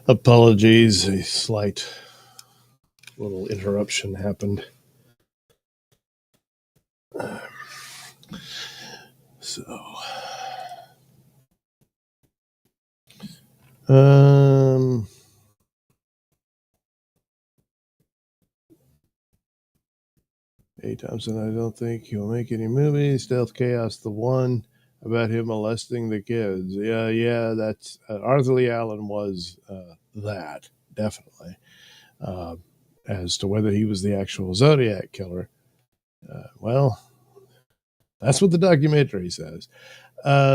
[SPEAKER 1] Apologies, a slight little interruption happened. So, A. Thompson, I don't think he'll make any movies. Stealth Chaos, the one about him molesting the kids. Yeah, that's Arthur Lee Allen was that, definitely. As to whether he was the actual Zodiac killer, well, that's what the documentary says.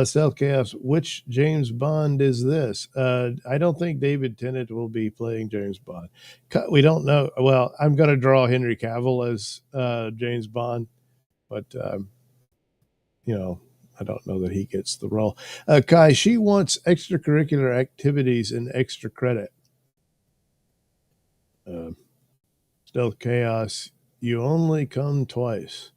[SPEAKER 1] Stealth Chaos, which James Bond is this? I don't think David Tennant will be playing James Bond. We don't know. Well, I'm going to draw Henry Cavill as James Bond, but, I don't know that he gets the role. Kai, she wants extracurricular activities and extra credit. Stealth Chaos, you only come twice.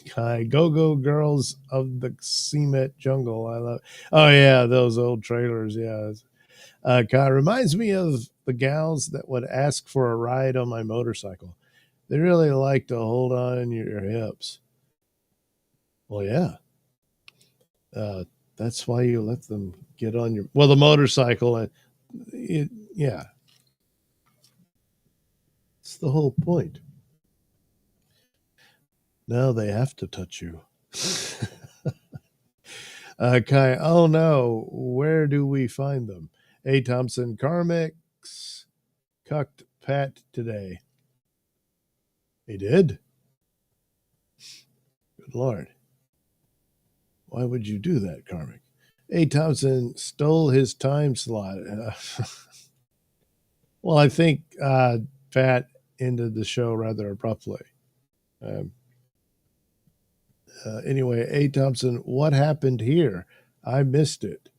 [SPEAKER 1] Kai, go girls of the cement jungle. I love. Oh yeah, those old trailers. Yeah, Kai reminds me of the gals that would ask for a ride on my motorcycle. They really like to hold on your hips. Well, yeah. That's why you let them get on the motorcycle. Yeah, it's the whole point. Now they have to touch you. Kai, oh no, where do we find them? A. Thompson, Carmex cucked Pat today. He did? Good Lord. Why would you do that, Carmick? A. Thompson stole his time slot. Well, I think Pat ended the show rather abruptly. Anyway, A. Thompson, what happened here? I missed it.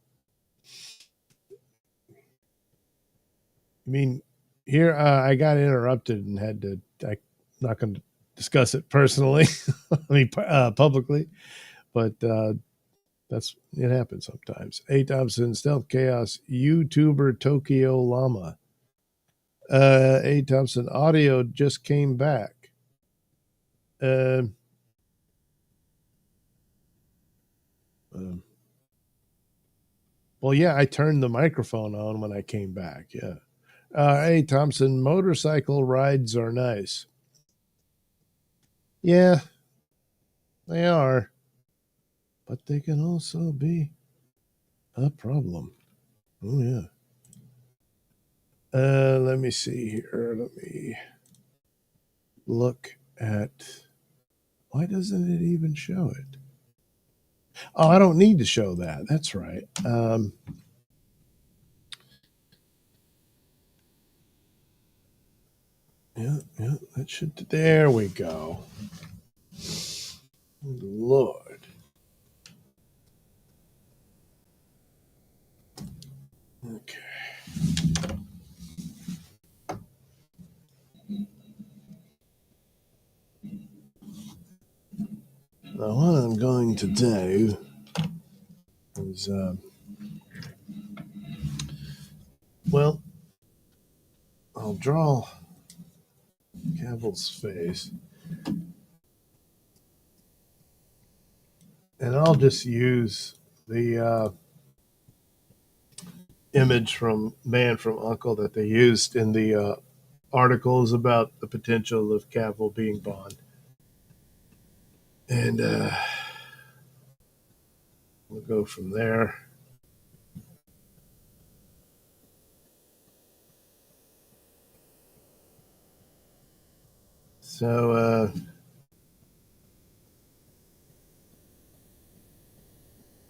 [SPEAKER 1] I mean, here I got interrupted and had to. I'm not going to discuss it personally, publicly, but it happens sometimes. A. Thompson, Stealth Chaos, YouTuber Tokyo Llama. A. Thompson, audio just came back. Well, yeah, I turned the microphone on when I came back. Yeah. A. Thompson, motorcycle rides are nice. Yeah, they are. But they can also be a problem. Oh, yeah. Let me see here. Let me look at. Why doesn't it even show it? Oh, I don't need to show that. That's right. Yeah, that should. There we go. Lord. Okay. Now, what I'm going to do is, I'll draw Cavill's face. And I'll just use the image from Man from U.N.C.L.E. that they used in the articles about the potential of Cavill being Bond. And we'll go from there. So,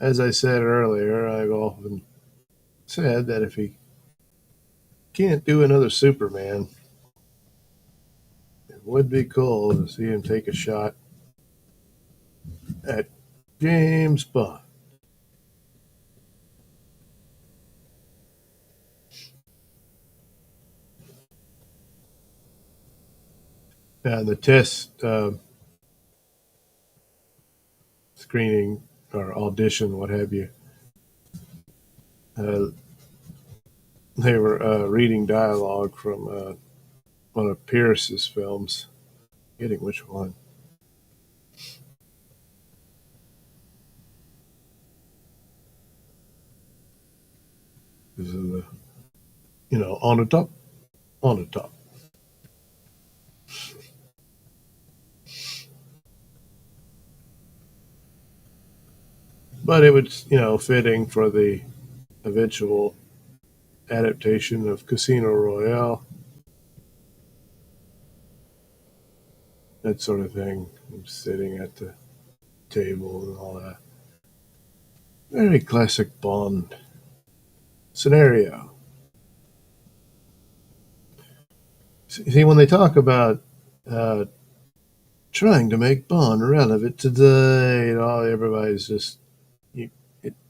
[SPEAKER 1] as I said earlier, I've often said that if he can't do another Superman, it would be cool to see him take a shot at James Bond. And the test screening or audition, what have you, they were reading dialogue from one of Pierce's films. Getting which one? This is the, on the top, on the top. But it was, fitting for the eventual adaptation of Casino Royale. That sort of thing. I'm sitting at the table and all that. Very classic Bond scenario. See, when they talk about trying to make Bond relevant today, everybody's just,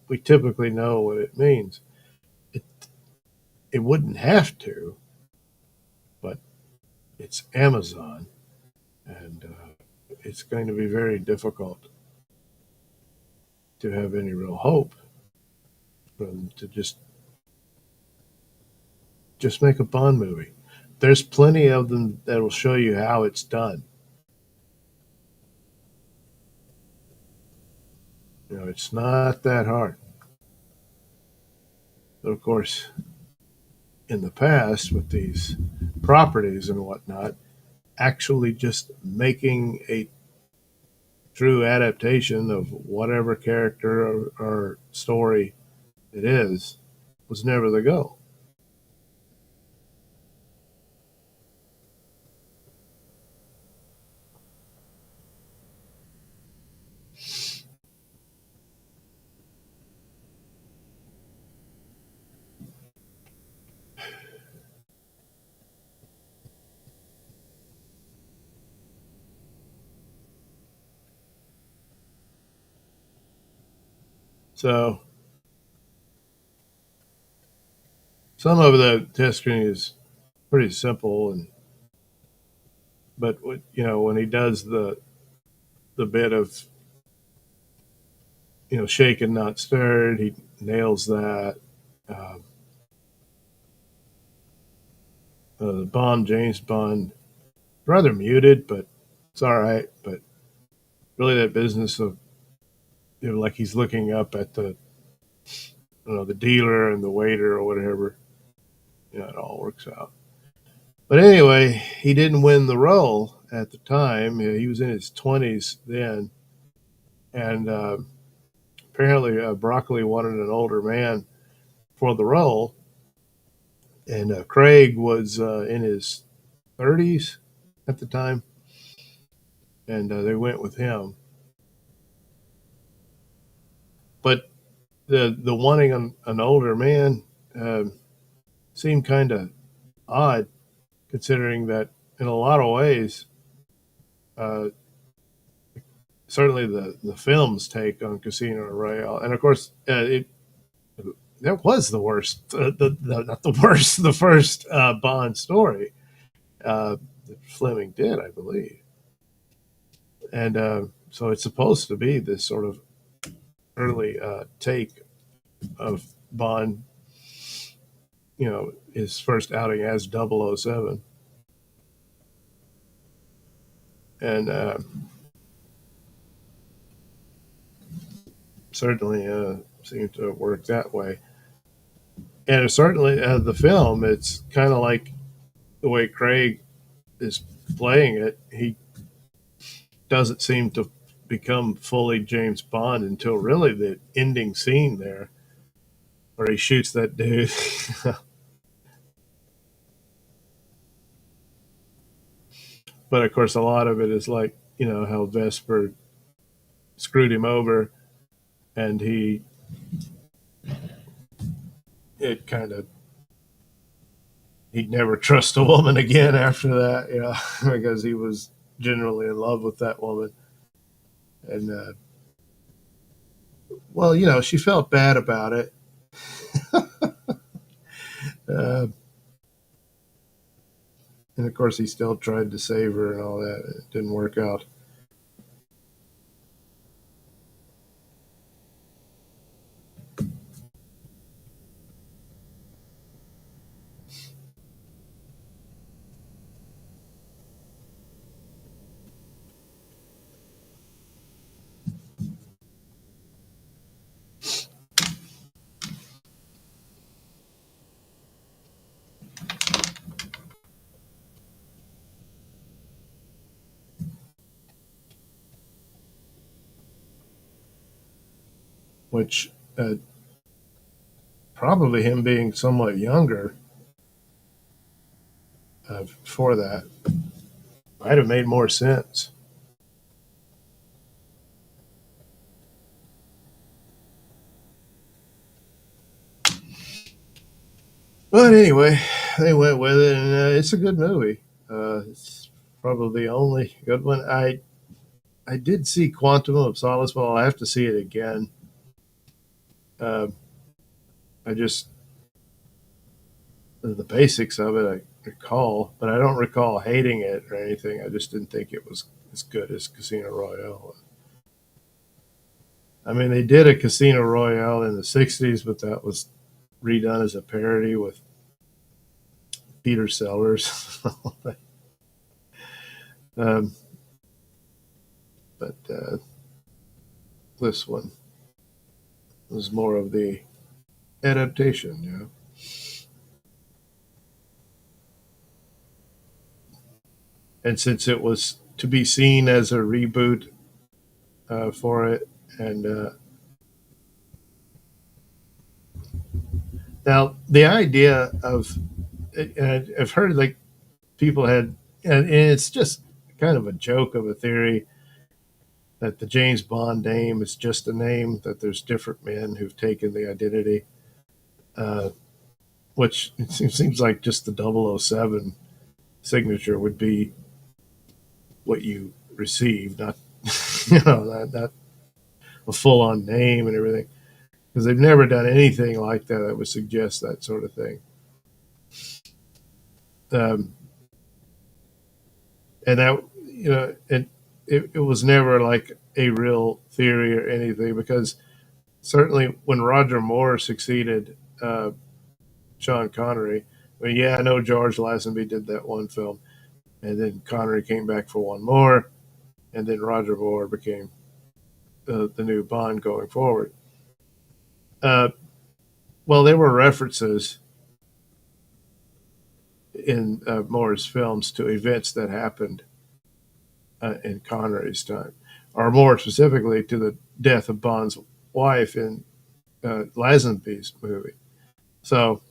[SPEAKER 1] we typically know what it means. It wouldn't have to, but it's Amazon, and it's going to be very difficult to have any real hope for them to just make a Bond movie. There's plenty of them that will show you how it's done. It's not that hard. But of course, in the past, with these properties and whatnot, actually just making a true adaptation of whatever character or story it is was never the goal. So some of the test screening is pretty simple, but when he does the bit of shaken not stirred, he nails that. James Bond, rather muted, but it's all right. But really, that business of like he's looking up at the the dealer and the waiter or whatever, it all works out. But anyway, he didn't win the role at the time. He was in his 20s then, and apparently Broccoli wanted an older man for the role, and Craig was in his 30s at the time, and they went with him. But the wanting an older man seemed kind of odd, considering that in a lot of ways, certainly the film's take on Casino Royale, and of course that was the worst, not the worst, the first Bond story that Fleming did, I believe. And so it's supposed to be this sort of early take of Bond, his first outing as 007. And certainly seemed to work that way. And certainly the film, it's kind of like the way Craig is playing it. He doesn't seem to become fully James Bond until really the ending scene there, where he shoots that dude. But of course, a lot of it is like, how Vesper screwed him over, and he'd never trust a woman again after that, because he was generally in love with that woman. And, she felt bad about it. And of course, he still tried to save her and all that. It didn't work out. which probably him being somewhat younger for that might have made more sense. But anyway, they went with it, and it's a good movie. It's probably the only good one. I did see Quantum of Solace, but I'll have to see it again. I just the basics of it I recall, but I don't recall hating it or anything. I just didn't think it was as good as Casino Royale. I mean, they did a Casino Royale in the 60s, but that was redone as a parody with Peter Sellers. But this one was more of the adaptation, you know. And since it was to be seen as a reboot for it, and now the idea of, and I've heard like people had, and it's just kind of a joke of a theory that the James Bond name is just a name, that there's different men who've taken the identity, which it seems like just the 007 signature would be what you receive, not not a full-on name and everything, because they've never done anything like that would suggest that sort of thing. And that, it was never like a real theory or anything, because certainly when Roger Moore succeeded Sean Connery, I mean, yeah, I know George Lazenby did that one film, and then Connery came back for one more, and then Roger Moore became the new Bond going forward. Well, there were references in Moore's films to events that happened in Connery's time, or more specifically to the death of Bond's wife in Lazenby's movie. So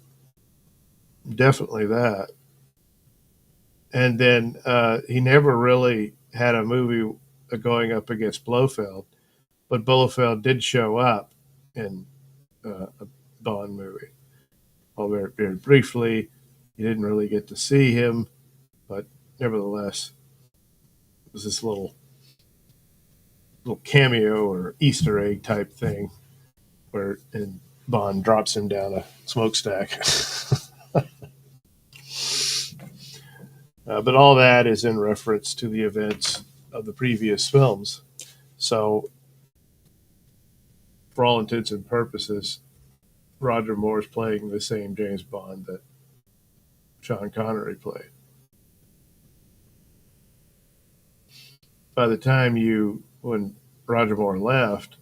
[SPEAKER 1] definitely that. And then he never really had a movie going up against Blofeld, but Blofeld did show up in a Bond movie. Well, very, very briefly. You didn't really get to see him, but nevertheless, it was this little cameo or Easter egg type thing where Bond drops him down a smokestack. But all that is in reference to the events of the previous films. So, for all intents and purposes, Roger Moore's playing the same James Bond that Sean Connery played. By the time when Roger Moore left,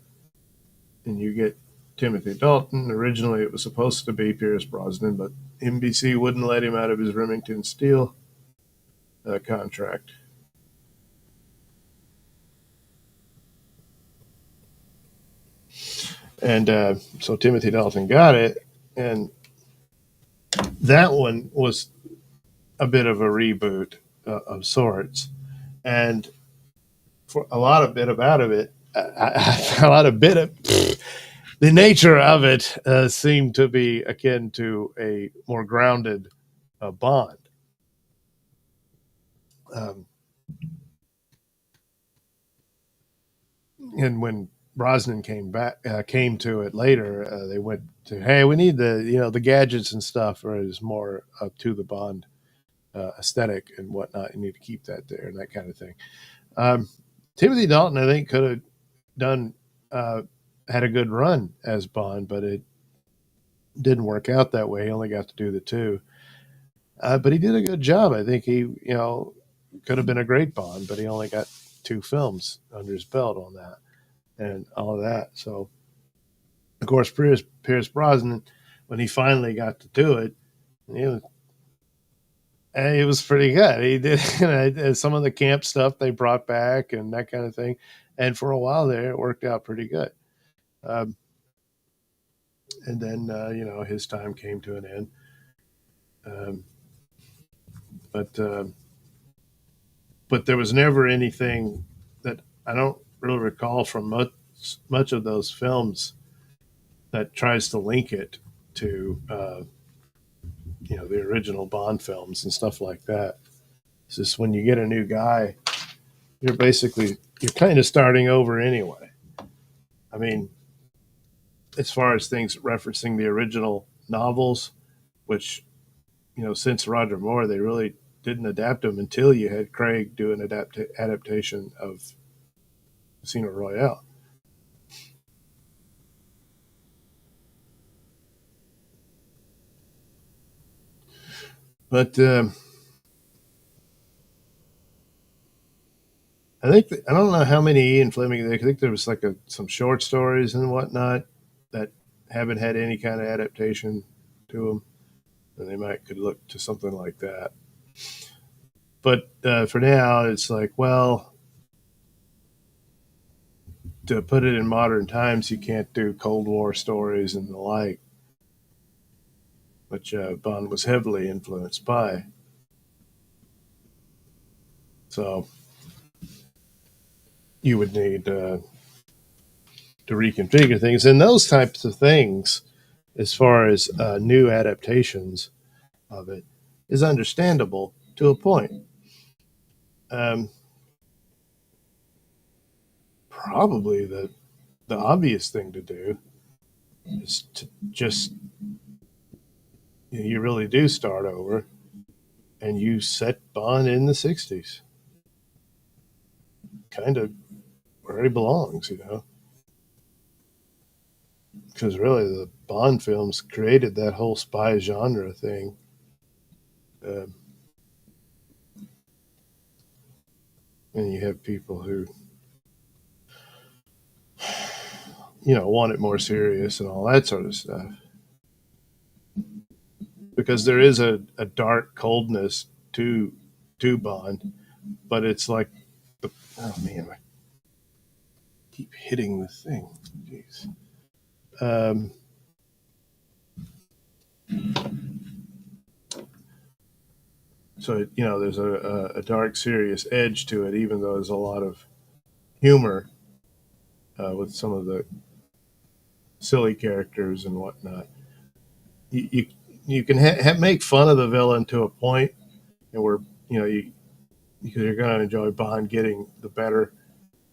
[SPEAKER 1] and you get Timothy Dalton, originally it was supposed to be Pierce Brosnan, but NBC wouldn't let him out of his Remington Steele contract. And so Timothy Dalton got it, and that one was a bit of a reboot of sorts. And for a lot of bit about it, a lot of bit of the nature of it seemed to be akin to a more grounded Bond. And when Brosnan came to it later, they went to, hey, we need the gadgets and stuff, or is more up to the Bond aesthetic and whatnot. You need to keep that there and that kind of thing. Timothy Dalton, I think, could have done had a good run as Bond, but it didn't work out that way. He only got to do the two, but he did a good job. I think he could have been a great Bond, but he only got 2 films under his belt on that and all of that. So, of course, Pierce Brosnan, when he finally got to do it, it was pretty good. He did some of the camp stuff they brought back and that kind of thing. And for a while there, it worked out pretty good. and then his time came to an end. Um, but but there was never anything that I don't really recall from much of those films that tries to link it to the original Bond films and stuff like that. It's just when you get a new guy, you're kind of starting over anyway. I mean, as far as things referencing the original novels, which since Roger Moore, they really didn't adapt them until you had Craig do an adaptation of Casino Royale. But I think I don't know how many Ian Fleming. I think there was like some short stories and whatnot that haven't had any kind of adaptation to them, and they could look to something like that. But for now, it's like, well, to put it in modern times, you can't do Cold War stories and the like, which Bond was heavily influenced by. So you would need to reconfigure things, and those types of things, as far as new adaptations of it, is understandable to a point. Probably the obvious thing to do is to just you really do start over, and you set Bond in the 60s, kind of where he belongs, because really the Bond films created that whole spy genre thing. And you have people who want it more serious and all that sort of stuff, because there is a dark coldness to Bond, but it's like oh man, I keep hitting the thing. Jeez. So there's a dark, serious edge to it, even though there's a lot of humor with some of the silly characters and whatnot. You can make fun of the villain to a point, and where you're going to enjoy Bond getting the better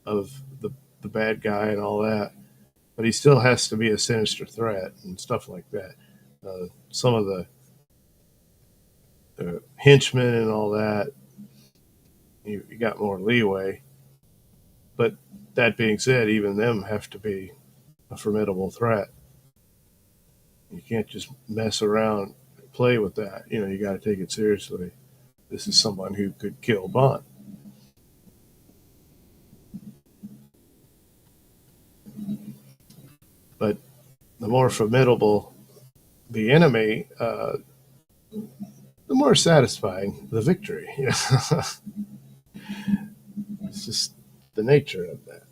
[SPEAKER 1] of the bad guy and all that, but he still has to be a sinister threat and stuff like that. Some of the henchmen and all that, you got more leeway. But that being said, even them have to be a formidable threat. You can't just mess around and play with that. You got to take it seriously. This is someone who could kill Bond. But the more formidable the enemy, the more satisfying the victory. It's just the nature of that.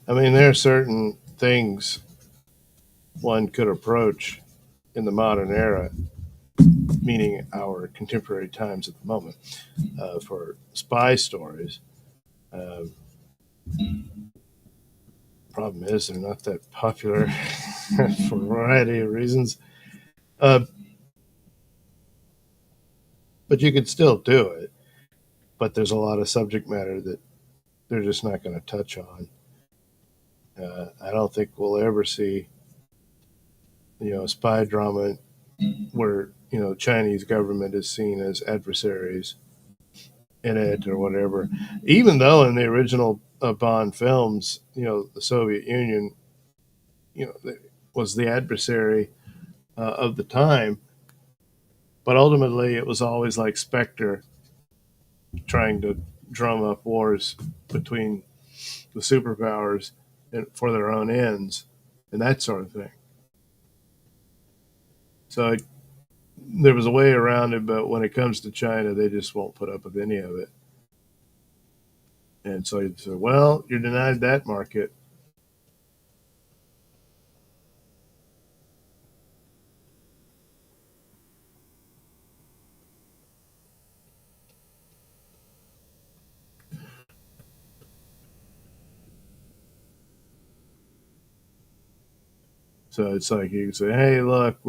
[SPEAKER 1] I mean, there are certain things one could approach in the modern era, meaning our contemporary times at the moment, for spy stories. Problem is, they're not that popular for a variety of reasons. But you could still do it. But there's a lot of subject matter that they're just not going to touch on. I don't think we'll ever see, a spy drama where Chinese government is seen as adversaries in it or whatever. Even though in the original Bond films, the Soviet Union, was the adversary of the time, but ultimately it was always like Spectre trying to drum up wars between the superpowers and for their own ends and that sort of thing. So there was a way around it, but when it comes to China, they just won't put up with any of it. And so you'd say, well, you're denied that market. So it's like you can say, hey, look,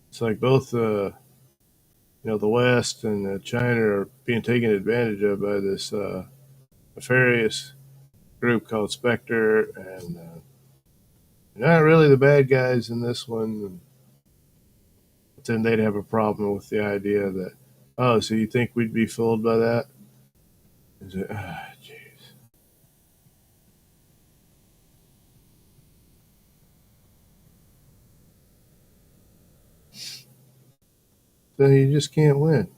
[SPEAKER 1] it's like both, the West and China are being taken advantage of by this nefarious group called Spectre, and they're not really the bad guys in this one. But then they'd have a problem with the idea that, oh, so you think we'd be fooled by that? Jeez. So you just can't win,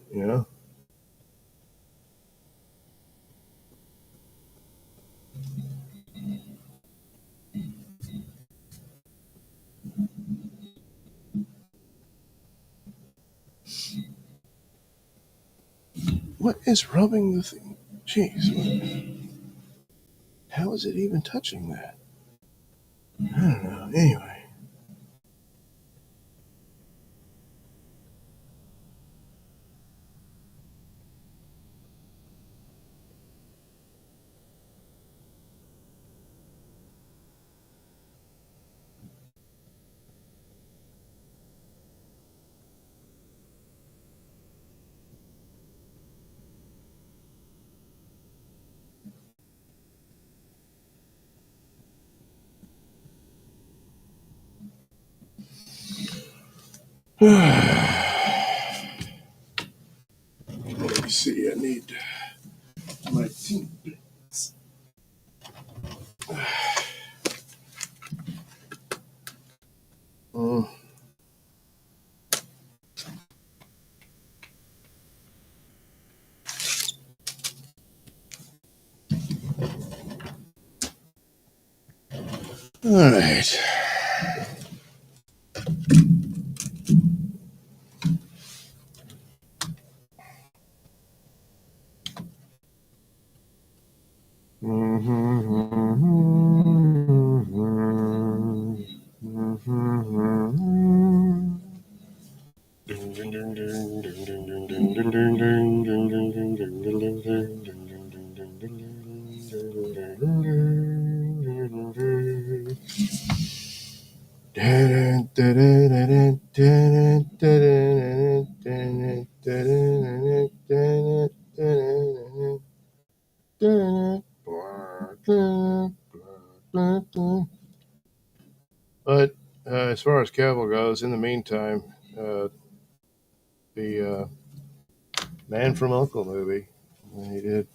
[SPEAKER 1] What is rubbing the thing? Jeez. How is it even touching that? I don't know. Anyway. Let me see. I need my teeth. Oh. All right. But as far as Cavill goes, in the meantime, the Man from Uncle movie, he did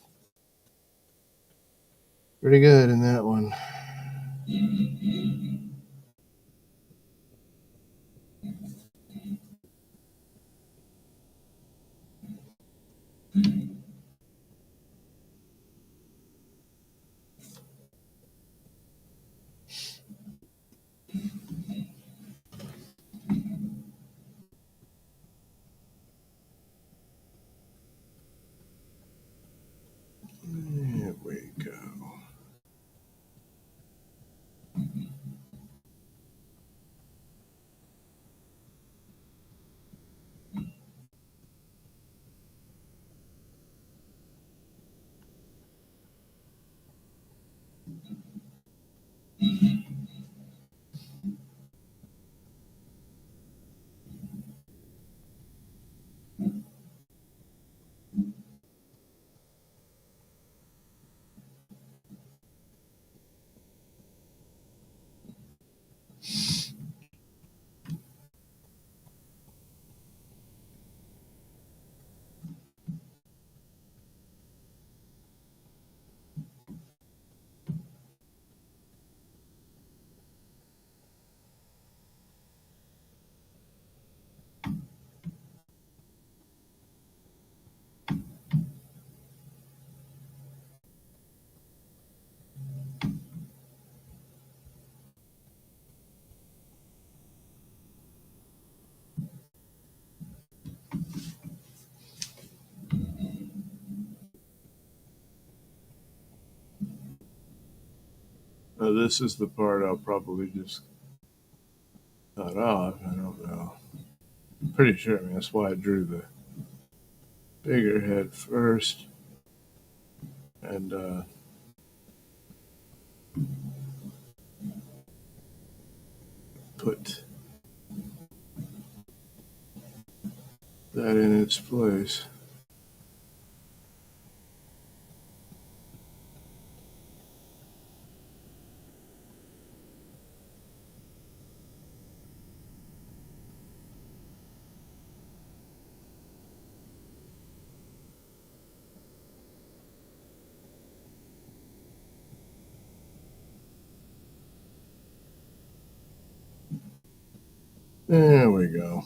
[SPEAKER 1] pretty good in that one. There we go. This is the part I'll probably just cut off. I don't know. I'm pretty sure. I mean, that's why I drew the bigger head first. And put that in its place. There we go.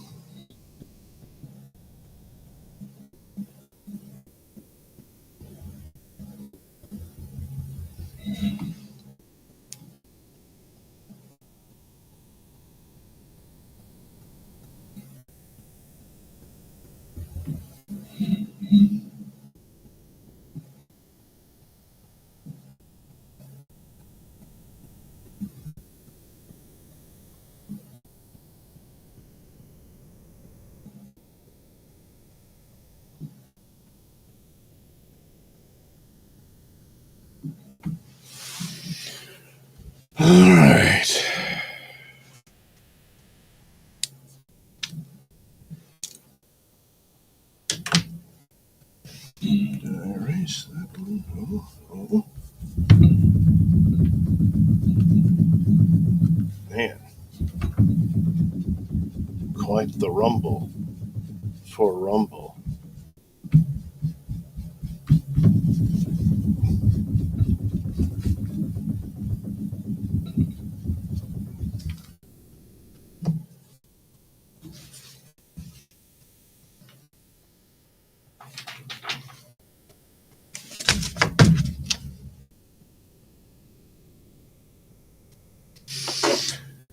[SPEAKER 1] All right. Did I erase that one? Oh. Man. Quite the rumble for Rumble.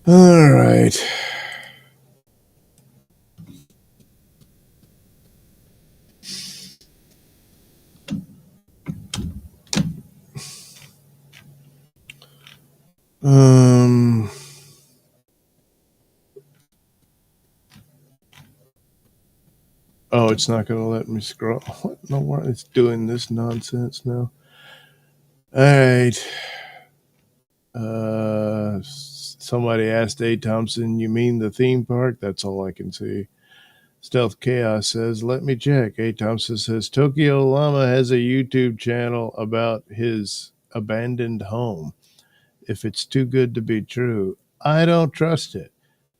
[SPEAKER 1] All right. Oh, it's not going to let me scroll. What in the world? It's doing this nonsense now. All right. Somebody asked A. Thompson, you mean the theme park? That's all I can see. Stealth Chaos says, let me check. A. Thompson says, Tokyo Llama has a YouTube channel about his abandoned home. If it's too good to be true, I don't trust it.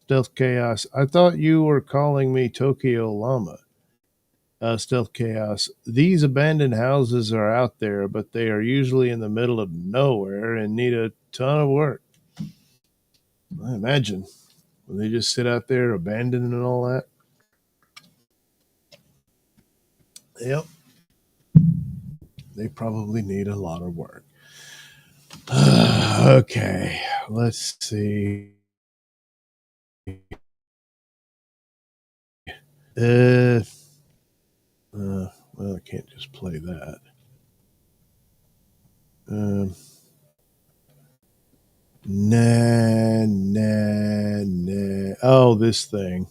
[SPEAKER 1] Stealth Chaos, I thought you were calling me Tokyo Llama. Stealth Chaos, these abandoned houses are out there, but they are usually in the middle of nowhere and need a ton of work. I imagine when they just sit out there abandoned and all that. Yep. They probably need a lot of work. Okay, let's see. Well, I can't just play that. Nah. Oh, this thing.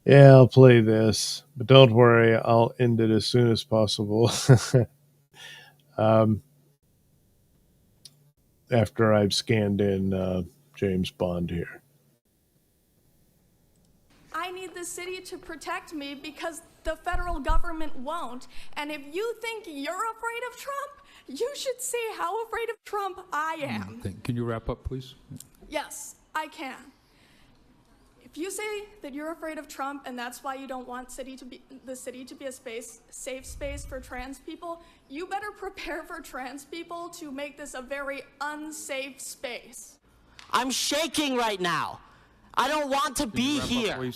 [SPEAKER 1] Yeah, I'll play this, but don't worry, I'll end it as soon as possible. After I've scanned in James Bond here.
[SPEAKER 13] I need the city to protect me because the federal government won't. And if you think you're afraid of Trump, you should see how afraid of Trump I am.
[SPEAKER 14] Can you wrap up, please?
[SPEAKER 13] Yes, I can. If you say that you're afraid of Trump and that's why you don't want the city to be a safe space for trans people, you better prepare for trans people to make this a very unsafe space.
[SPEAKER 15] I'm shaking right now. I don't want to be here.
[SPEAKER 14] Up,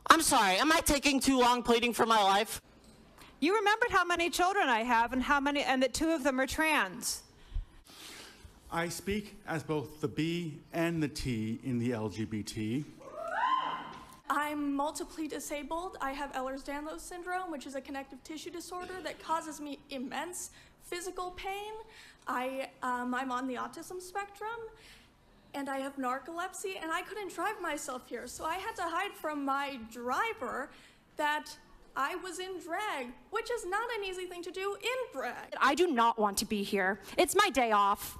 [SPEAKER 15] I'm sorry, am I taking too long pleading for my life?
[SPEAKER 16] You remembered how many children I have and that 2 of them are trans.
[SPEAKER 17] I speak as both the B and the T in the LGBT.
[SPEAKER 13] I'm multiply disabled. I have Ehlers-Danlos syndrome, which is a connective tissue disorder that causes me immense physical pain. I'm on the autism spectrum, and I have narcolepsy, and I couldn't drive myself here, so I had to hide from my driver that I was in drag, which is not an easy thing to do in drag.
[SPEAKER 14] I do not want to be here. It's my day off.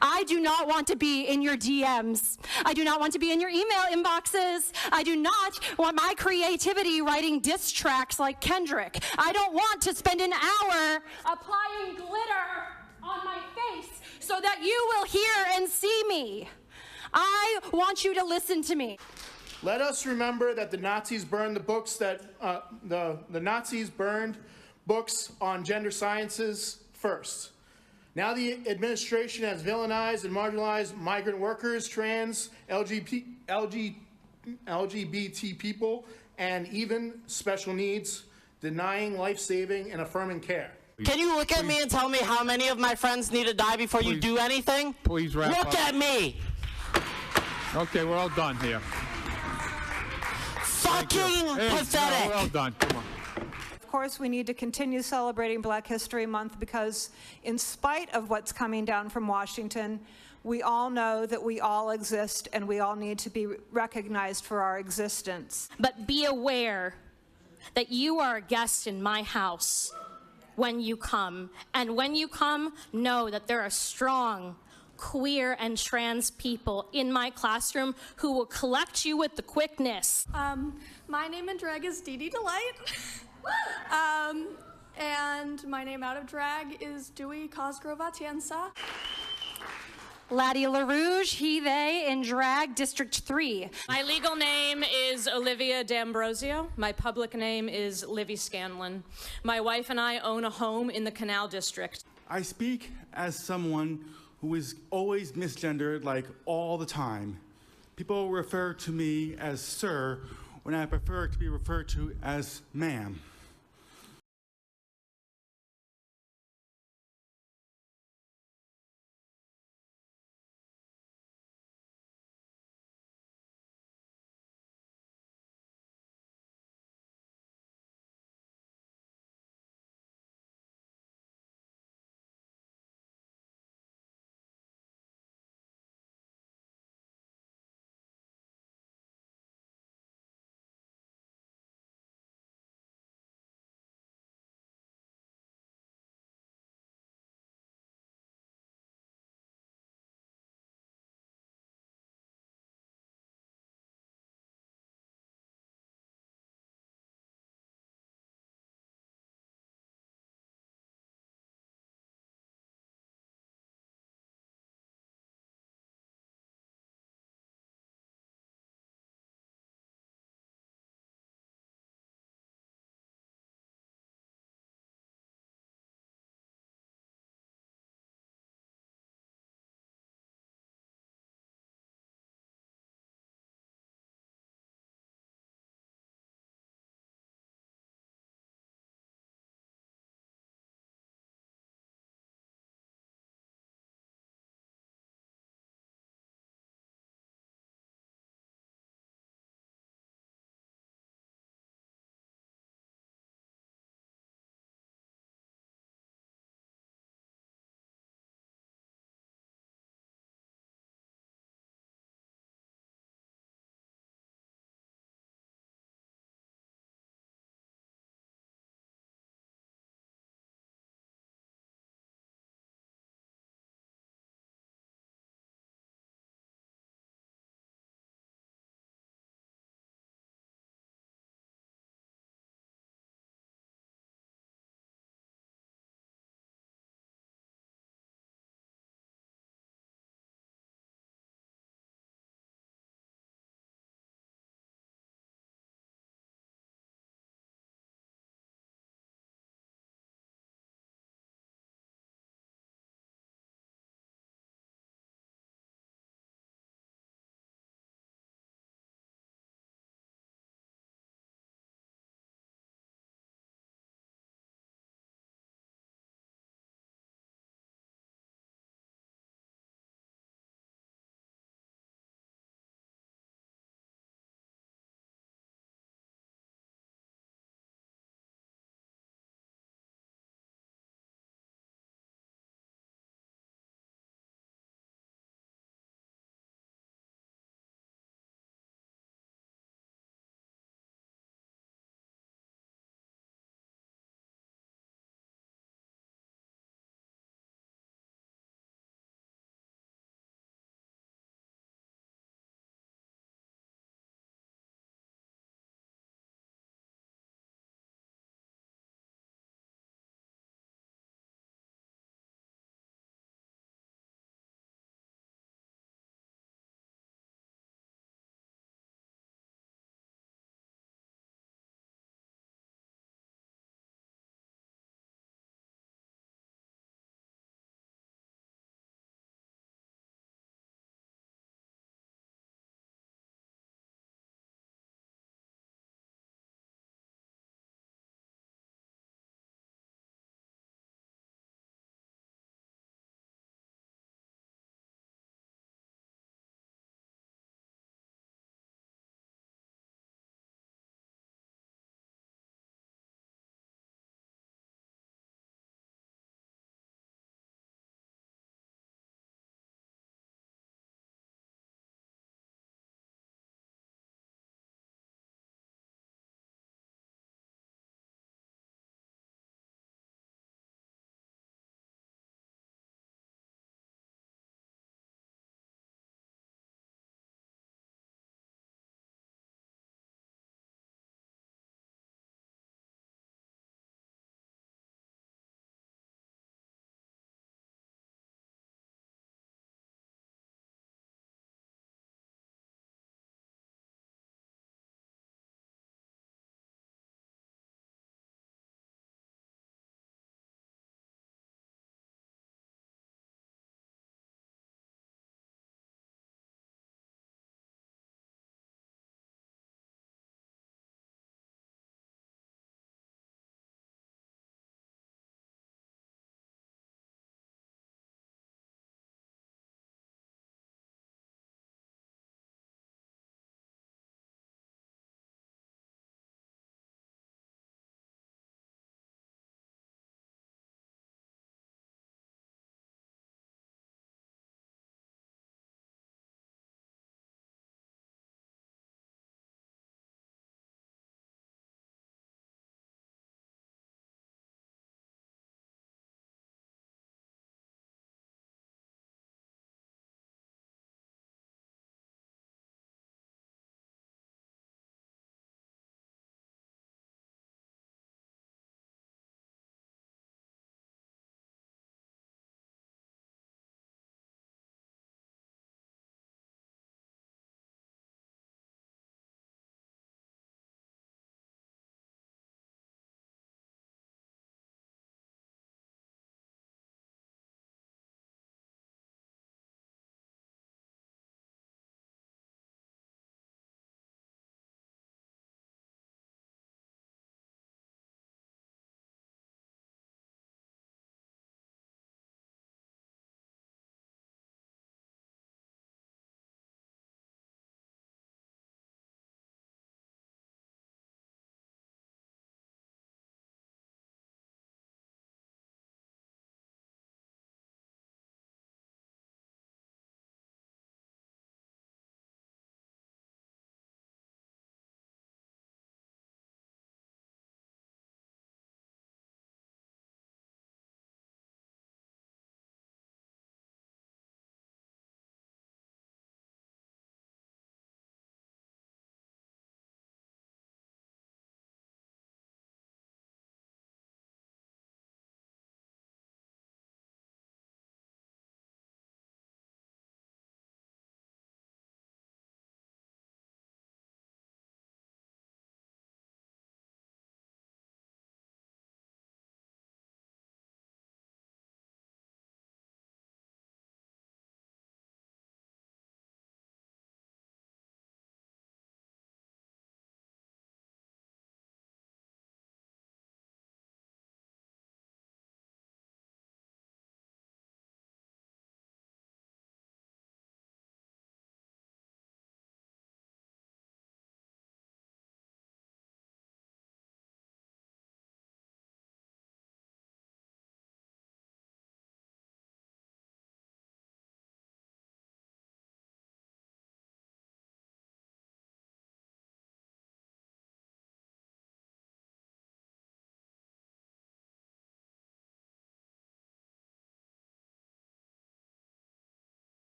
[SPEAKER 14] I do not want to be in your DMs. I do not want to be in your email inboxes. I do not want my creativity writing diss tracks like Kendrick. I don't want to spend an hour applying glitter on my face so that you will hear and see me. I want you to listen to me.
[SPEAKER 18] Let us remember that the Nazis burned the books the Nazis burned books on gender sciences first. Now the administration has villainized and marginalized migrant workers, trans, LGBT people, and even special needs, denying life-saving and affirming care.
[SPEAKER 15] Can you look at me and tell me how many of my friends need to die before you do anything?
[SPEAKER 17] Please wrap up.
[SPEAKER 15] Look at me!
[SPEAKER 17] Okay, we're all done here.
[SPEAKER 15] Fucking pathetic!
[SPEAKER 17] We're all done. Come on.
[SPEAKER 16] Of course, we need to continue celebrating Black History Month because in spite of what's coming down from Washington, we all know that we all exist and we all need to be recognized for our existence.
[SPEAKER 19] But be aware that you are a guest in my house when you come. And when you come, know that there are strong queer and trans people in my classroom who will collect you with the quickness.
[SPEAKER 13] My name in drag is Dee Dee Delight. And my name out of drag is Dewey Cosgrove Atienza.
[SPEAKER 14] Laddie LaRouge, he, they, in drag, District 3.
[SPEAKER 20] My legal name is Olivia D'Ambrosio. My public name is Livy Scanlon. My wife and I own a home in the Canal District.
[SPEAKER 17] I speak as someone who is always misgendered, like all the time. People refer to me as sir when I prefer to be referred to as ma'am.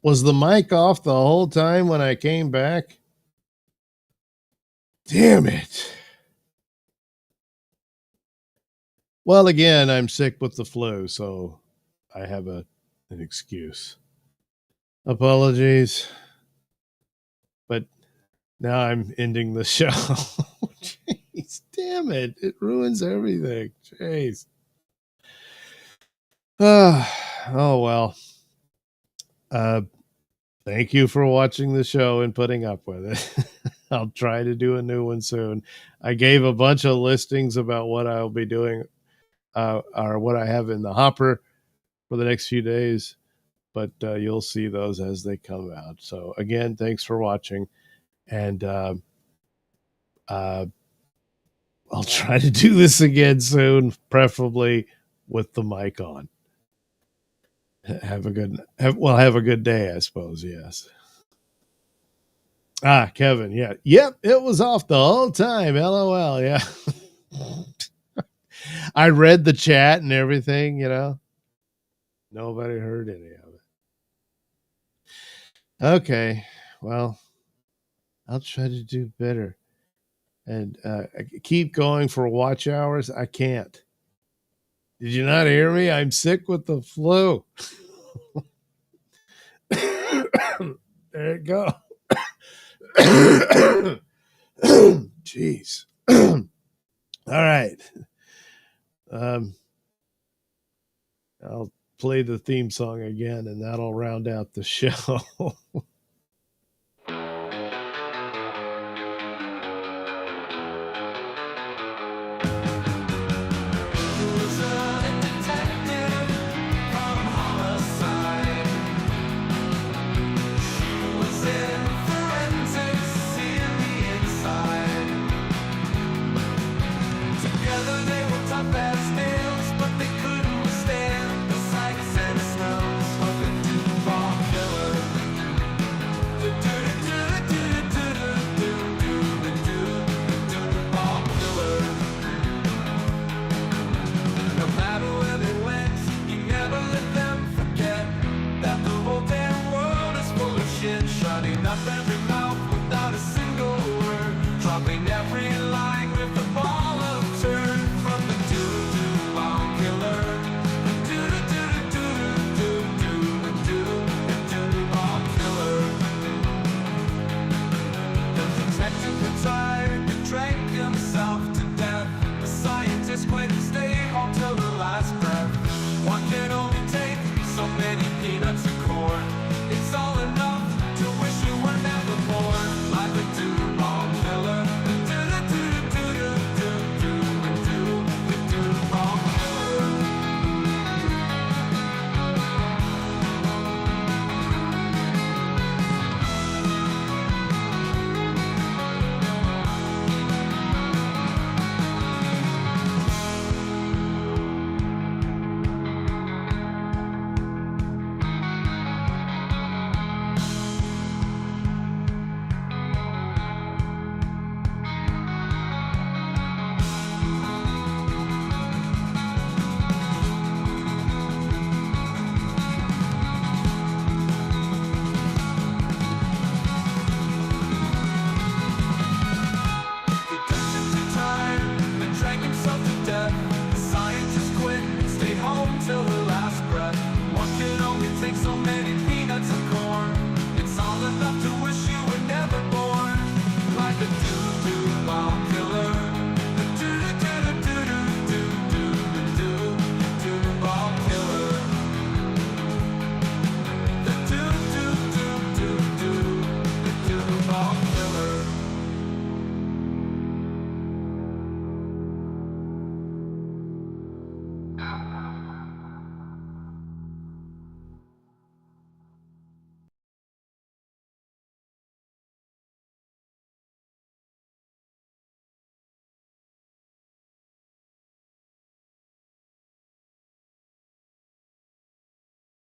[SPEAKER 1] Was the mic off the whole time when I came back? Damn it. Well, again, I'm sick with the flu, so I have an excuse. Apologies. But now I'm ending the show. Jeez, damn it. It ruins everything. Jeez. Oh, well. Thank you for watching the show and putting up with it. I'll try to do a new one soon. I gave a bunch of listings about what I'll be doing or what I have in the hopper for the next few days, but you'll see those as they come out. So again, thanks for watching, and I'll try to do this again soon, preferably with the mic on. Have a good day, I suppose. Yes. Kevin. Yeah. Yep. It was off the whole time. LOL. Yeah. I read the chat and everything, nobody heard any of it. Okay. Well, I'll try to do better and keep going for watch hours. I can't. Did you not hear me? I'm sick with the flu. There it go. Jeez. All right. I'll play the theme song again, and that'll round out the show.
[SPEAKER 21] Nothing